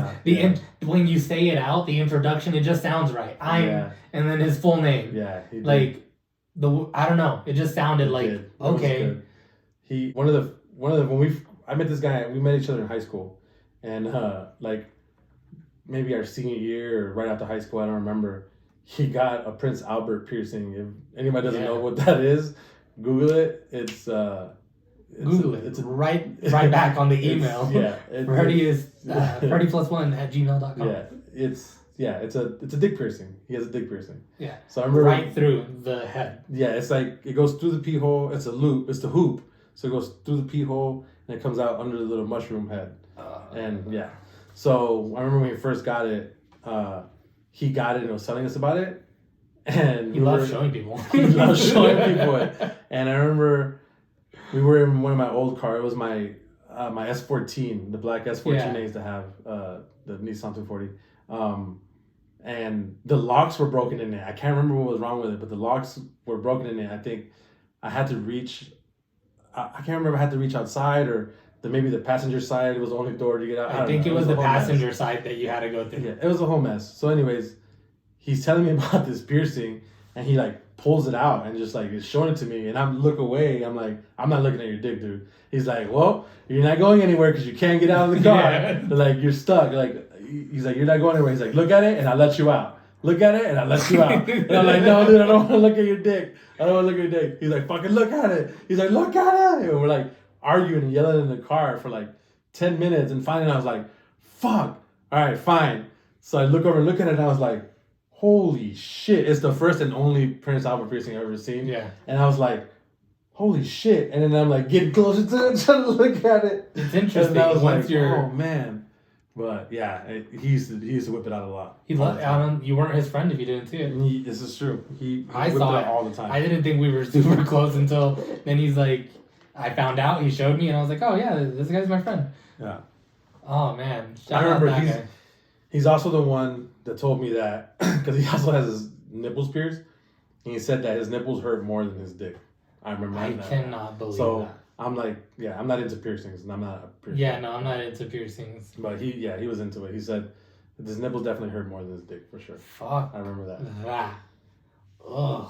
Speaker 3: when you say it out, the introduction, it just sounds right. And then his full name.
Speaker 2: Yeah.
Speaker 3: Like I don't know. It just sounded like okay.
Speaker 2: I met this guy. We met each other in high school, and like maybe our senior year or right after high school, I don't remember. He got a Prince Albert piercing. If anybody doesn't know what that is, Google it. It's
Speaker 3: right back on the email. Freddy is Freddy+1 @gmail.com.
Speaker 2: Yeah, it's a dick piercing. He has a dick piercing.
Speaker 3: Yeah.
Speaker 2: So I remember
Speaker 3: right through the head.
Speaker 2: Yeah, it's like it goes through the pee hole. It's a loop. It's the hoop. So it goes through the pee hole and it comes out under the little mushroom head. So I remember when he first got it, he got it and was telling us about it. And
Speaker 3: he loves showing people.
Speaker 2: He loves showing people it. And I remember we were in one of my old cars. It was my S14, the black S14 I used to have, the Nissan 240. And the locks were broken in it. I can't remember what was wrong with it, but the locks were broken in it. I think I had to reach, I can't remember if I had to reach outside or maybe the passenger side was the only door to get out.
Speaker 3: I think it was the passenger side that you had to go through.
Speaker 2: Yeah, it was a whole mess. So anyways, he's telling me about this piercing and he like pulls it out and just like is showing it to me and I'm look away. I'm like, I'm not looking at your dick, dude. He's like, well, you're not going anywhere because you can't get out of the car. Like you're stuck. Like he's like, you're not going anywhere. He's like, look at it and I'll let you out. Look at it and I'll let you out. And I'm like, no, dude, I don't want to look at your dick. I don't want to look at your dick. He's like, fucking look at it. He's like, look at it. And we're like arguing and yelling in the car for like 10 minutes. And finally I was like, fuck. All right, fine. So I look over and look at it and I was like, holy shit. It's the first and only Prince Albert piercing I've ever seen.
Speaker 3: Yeah.
Speaker 2: And I was like, holy shit. And then I'm like getting closer to it, trying to look at it.
Speaker 3: It's interesting.
Speaker 2: And I was like, oh man. But yeah, he used to whip it out a lot.
Speaker 3: You weren't his friend if you didn't see it.
Speaker 2: This is true. He
Speaker 3: I
Speaker 2: whipped
Speaker 3: saw
Speaker 2: it out all the time.
Speaker 3: I didn't think we were super close until then. He's like, I found out. He showed me, and I was like, oh yeah, this guy's my friend.
Speaker 2: Yeah.
Speaker 3: Oh man,
Speaker 2: I remember he's also the one that told me that because he also has his nipples pierced, and he said that his nipples hurt more than his dick. I remember.
Speaker 3: I cannot believe that.
Speaker 2: I'm like, yeah, I'm not into piercings, and I'm not a piercing.
Speaker 3: Yeah, no, I'm not into piercings.
Speaker 2: But he was into it. He said his nipples definitely hurt more than his dick for sure.
Speaker 3: Fuck.
Speaker 2: I remember that.
Speaker 3: Ugh.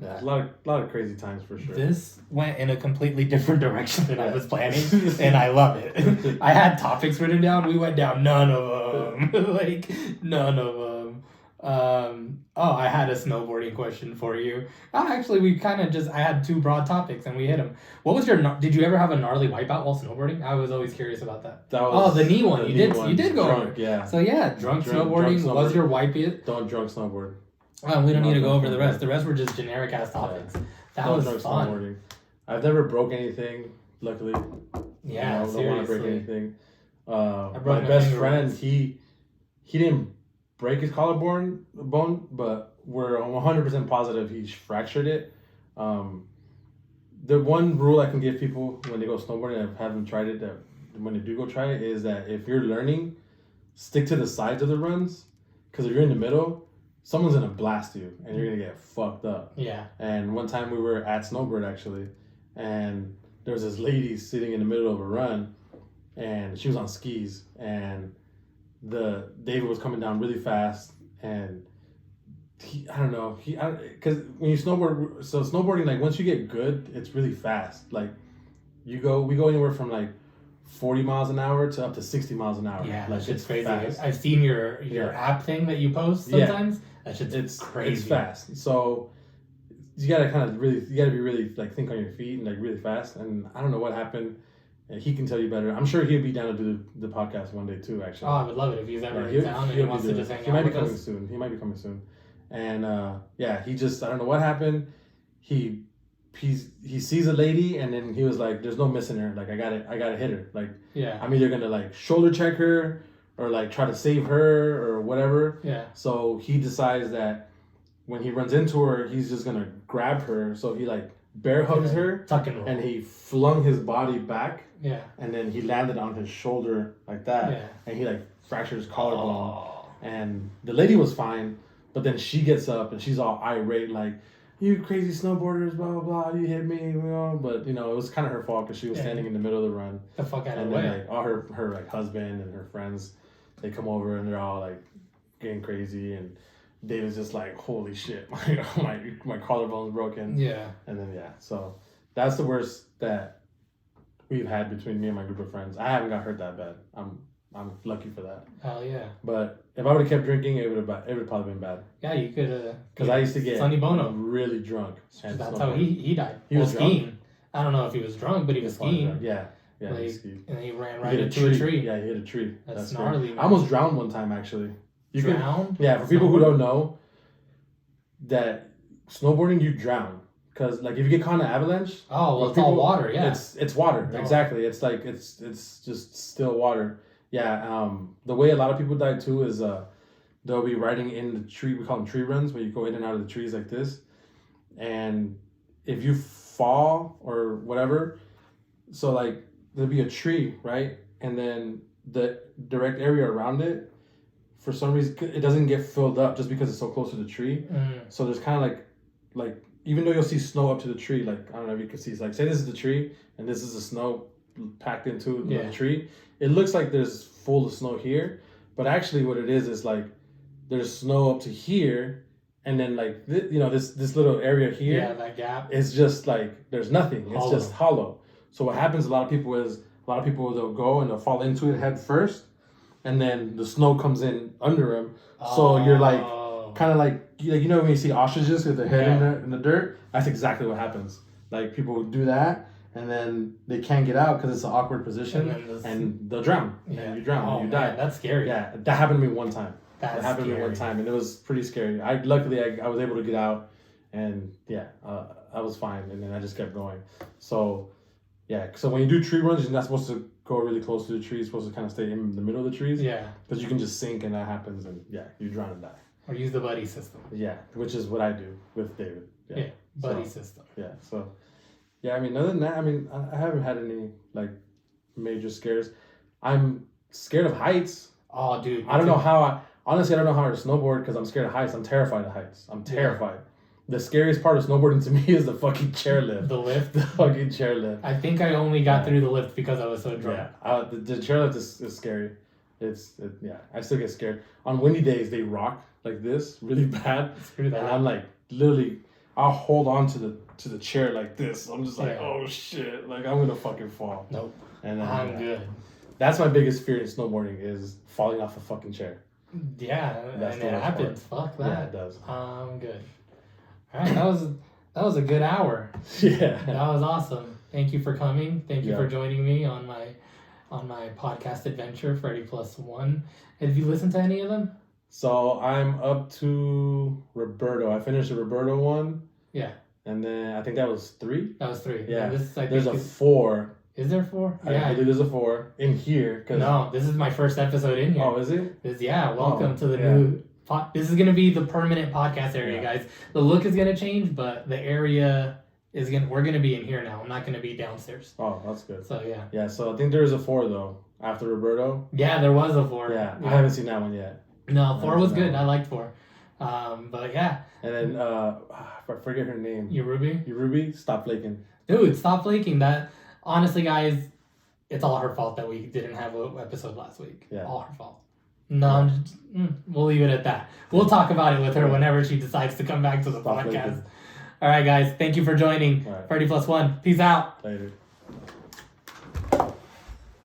Speaker 2: Yeah, a lot of crazy times for sure.
Speaker 3: This went in a completely different direction than I was planning, and I love it. I had topics written down. We went down none of them. Like, none of them. I had a snowboarding question for you. Actually, we kind of I had two broad topics, and we hit them. What was did you ever have a gnarly wipeout while snowboarding? I was always curious about that. The knee one. You did go
Speaker 2: drunk,
Speaker 3: over.
Speaker 2: Yeah.
Speaker 3: So yeah, drunk snowboarding was your wipe it.
Speaker 2: Don't drunk snowboard.
Speaker 3: We don't need to go over the rest. The rest were just generic ass topics. Yeah. That was fun. Snowboarding.
Speaker 2: I've never broke anything, luckily.
Speaker 3: Yeah,
Speaker 2: I don't want to break anything. My best friend, he didn't break his collarbone bone, but we're 100% positive he fractured it. The one rule I can give people when they go snowboarding, and haven't tried it, that when they do go try it, is that if you're learning, stick to the sides of the runs, because if you're in the middle, someone's gonna blast you and you're gonna get fucked up.
Speaker 3: Yeah.
Speaker 2: And one time we were at Snowboard actually, and there was this lady sitting in the middle of a run, and she was on skis, and David was coming down really fast, and because when you snowboard, so snowboarding, like once you get good, it's really fast. Like we go anywhere from like 40 miles an hour to up to 60 miles an hour.
Speaker 3: Yeah,
Speaker 2: like
Speaker 3: it's crazy. Fast. I've seen your app thing that you post sometimes. Yeah. It's crazy.
Speaker 2: It's fast. So you gotta be really like think on your feet and like really fast. And I don't know what happened. And he can tell you better. I'm sure he'll be down to do the podcast one day too. Actually.
Speaker 3: Oh, I would love it if he's ever in town and he wants to just hang out.
Speaker 2: He might be coming soon. And he just, I don't know what happened. He sees a lady, and then he was like, "There's no missing her. Like I gotta hit her. Like I'm either gonna like shoulder check her or like try to save her or whatever."
Speaker 3: Yeah.
Speaker 2: So he decides that when he runs into her, he's just gonna grab her. So he like bear hugs her,
Speaker 3: tuck and roll,
Speaker 2: and he flung his body back.
Speaker 3: Yeah.
Speaker 2: And then he landed on his shoulder like that.
Speaker 3: Yeah.
Speaker 2: And he like fractured his collarbone. And the lady was fine, but then she gets up and she's all irate, like, "You crazy snowboarders, blah blah blah, you hit me," But it was kind of her fault because she was standing in the middle of the run.
Speaker 3: The fuck out of the
Speaker 2: way.
Speaker 3: way.
Speaker 2: And then like all her like husband and her friends, they come over and they're all like getting crazy, and David's just like, "Holy shit, my collarbone's broken."
Speaker 3: Yeah.
Speaker 2: And then so that's the worst that we've had between me and my group of friends. I haven't got hurt that bad. I'm lucky for that.
Speaker 3: Hell yeah.
Speaker 2: But if I would have kept drinking, it would probably been bad.
Speaker 3: Yeah, you could.
Speaker 2: Because I used to get
Speaker 3: Sonny Bono
Speaker 2: really drunk.
Speaker 3: That's how he died.
Speaker 2: He was
Speaker 3: skiing.
Speaker 2: Drunk?
Speaker 3: I don't know if he was drunk, but he was skiing.
Speaker 2: Yeah,
Speaker 3: he
Speaker 2: skied.
Speaker 3: And he ran right into a tree.
Speaker 2: Yeah, he hit a tree.
Speaker 3: That's gnarly.
Speaker 2: I almost drowned one time actually.
Speaker 3: You drowned?
Speaker 2: Yeah, for people who don't know, that snowboarding you drown. Because like if you get caught in an avalanche,
Speaker 3: it's all water. Yeah,
Speaker 2: it's water. Exactly. It's like it's just still water. Yeah. The way a lot of people die too is they'll be riding in the tree. We call them tree runs, where you go in and out of the trees like this. And if you fall or whatever, so like there'll be a tree, right? And then the direct area around it, for some reason, it doesn't get filled up just because it's so close to the tree. So there's kind of like even though you'll see snow up to the tree, like, I don't know if you can see, it's like, say this is the tree, and this is the snow packed into the tree. It looks like there's full of snow here, but actually what it is like, there's snow up to here, and then like, this little area here.
Speaker 3: Yeah, that gap.
Speaker 2: It's just like, there's nothing.
Speaker 3: Hollow.
Speaker 2: It's just hollow. So what happens, a lot of people, they'll go and they'll fall into it head first, and then the snow comes in under them. So you're like, kind of like when you see ostriches with their head in the dirt, that's exactly what happens. Like people do that, and then they can't get out because it's an awkward position, and they'll drown. Yeah. And you drown, and you die.
Speaker 3: That's scary.
Speaker 2: Yeah, that happened to me one time.
Speaker 3: That happened to me one
Speaker 2: time, and it was pretty scary. Luckily I was able to get out, and I was fine, and then I just kept going. So so when you do tree runs, you're not supposed to go really close to the trees. You're supposed to kind of stay in the middle of the trees.
Speaker 3: Yeah. Because
Speaker 2: you can just sink, and that happens, and you drown and die.
Speaker 3: Or use the buddy system.
Speaker 2: Yeah, which is what I do with David. Yeah,
Speaker 3: buddy system.
Speaker 2: Yeah, so, I mean, other than that, I haven't had any, like, major scares. I'm scared of heights.
Speaker 3: Oh, dude.
Speaker 2: I don't know how I don't know how to snowboard because I'm scared of heights. I'm terrified of heights. I'm terrified. Yeah. The scariest part of snowboarding to me is the fucking chairlift.
Speaker 3: The lift?
Speaker 2: The fucking chairlift.
Speaker 3: I think I only got through the lift because I was so drunk.
Speaker 2: Yeah, the chairlift is scary. I still get scared. On windy days, they rock like this really bad.
Speaker 3: Screw that.
Speaker 2: And I'm like, literally, I'll hold on to the chair like this. I'm just like,
Speaker 3: Yeah.
Speaker 2: oh shit, like I'm gonna fucking fall.
Speaker 3: Nope.
Speaker 2: And then,
Speaker 3: I'm good.
Speaker 2: That's my biggest fear in snowboarding is falling off a fucking chair.
Speaker 3: Yeah,
Speaker 2: That's
Speaker 3: and
Speaker 2: the
Speaker 3: it
Speaker 2: worst
Speaker 3: happens. Fuck that.
Speaker 2: Yeah, it does.
Speaker 3: I'm good. All right, that was a good hour.
Speaker 2: Yeah.
Speaker 3: That was awesome. Thank you for coming. Thank you
Speaker 2: Yeah.
Speaker 3: for joining me on my podcast adventure, Freddy Plus One. Have you listened to any of them?
Speaker 2: So I'm up to Roberto. I finished the Roberto one.
Speaker 3: Yeah.
Speaker 2: And then I think that was 3.
Speaker 3: That was 3.
Speaker 2: Yeah.
Speaker 3: This I
Speaker 2: There's
Speaker 3: think
Speaker 2: a
Speaker 3: is
Speaker 2: 4.
Speaker 3: Is there 4?
Speaker 2: I
Speaker 3: Yeah.
Speaker 2: believe there's a 4 in here.
Speaker 3: No, this is my first episode in here.
Speaker 2: Oh, is it?
Speaker 3: Welcome to the
Speaker 2: yeah.
Speaker 3: new this is going to be the permanent podcast area,
Speaker 2: Yeah.
Speaker 3: guys. The look is going to change, but the area is we're going to be in here now. I'm not going to be downstairs.
Speaker 2: Oh, that's good.
Speaker 3: So, yeah.
Speaker 2: Yeah, so I think there is a 4 though after Roberto.
Speaker 3: Yeah, there was a 4.
Speaker 2: Yeah, I haven't seen that one yet.
Speaker 3: No, 4 was good.
Speaker 2: No.
Speaker 3: I liked 4. But yeah.
Speaker 2: And then I forget her name.
Speaker 3: Ruby?
Speaker 2: Stop flaking.
Speaker 3: Dude, stop flaking. That honestly, guys, it's all her fault that we didn't have an episode last week.
Speaker 2: Yeah.
Speaker 3: All her fault. No, we'll leave it at that. We'll talk about it with her whenever she decides to come back to the
Speaker 2: Stop
Speaker 3: podcast.
Speaker 2: flaking.
Speaker 3: All right, guys. Thank you for joining.
Speaker 2: All right.
Speaker 3: Freddy Plus One. Peace out.
Speaker 2: Later.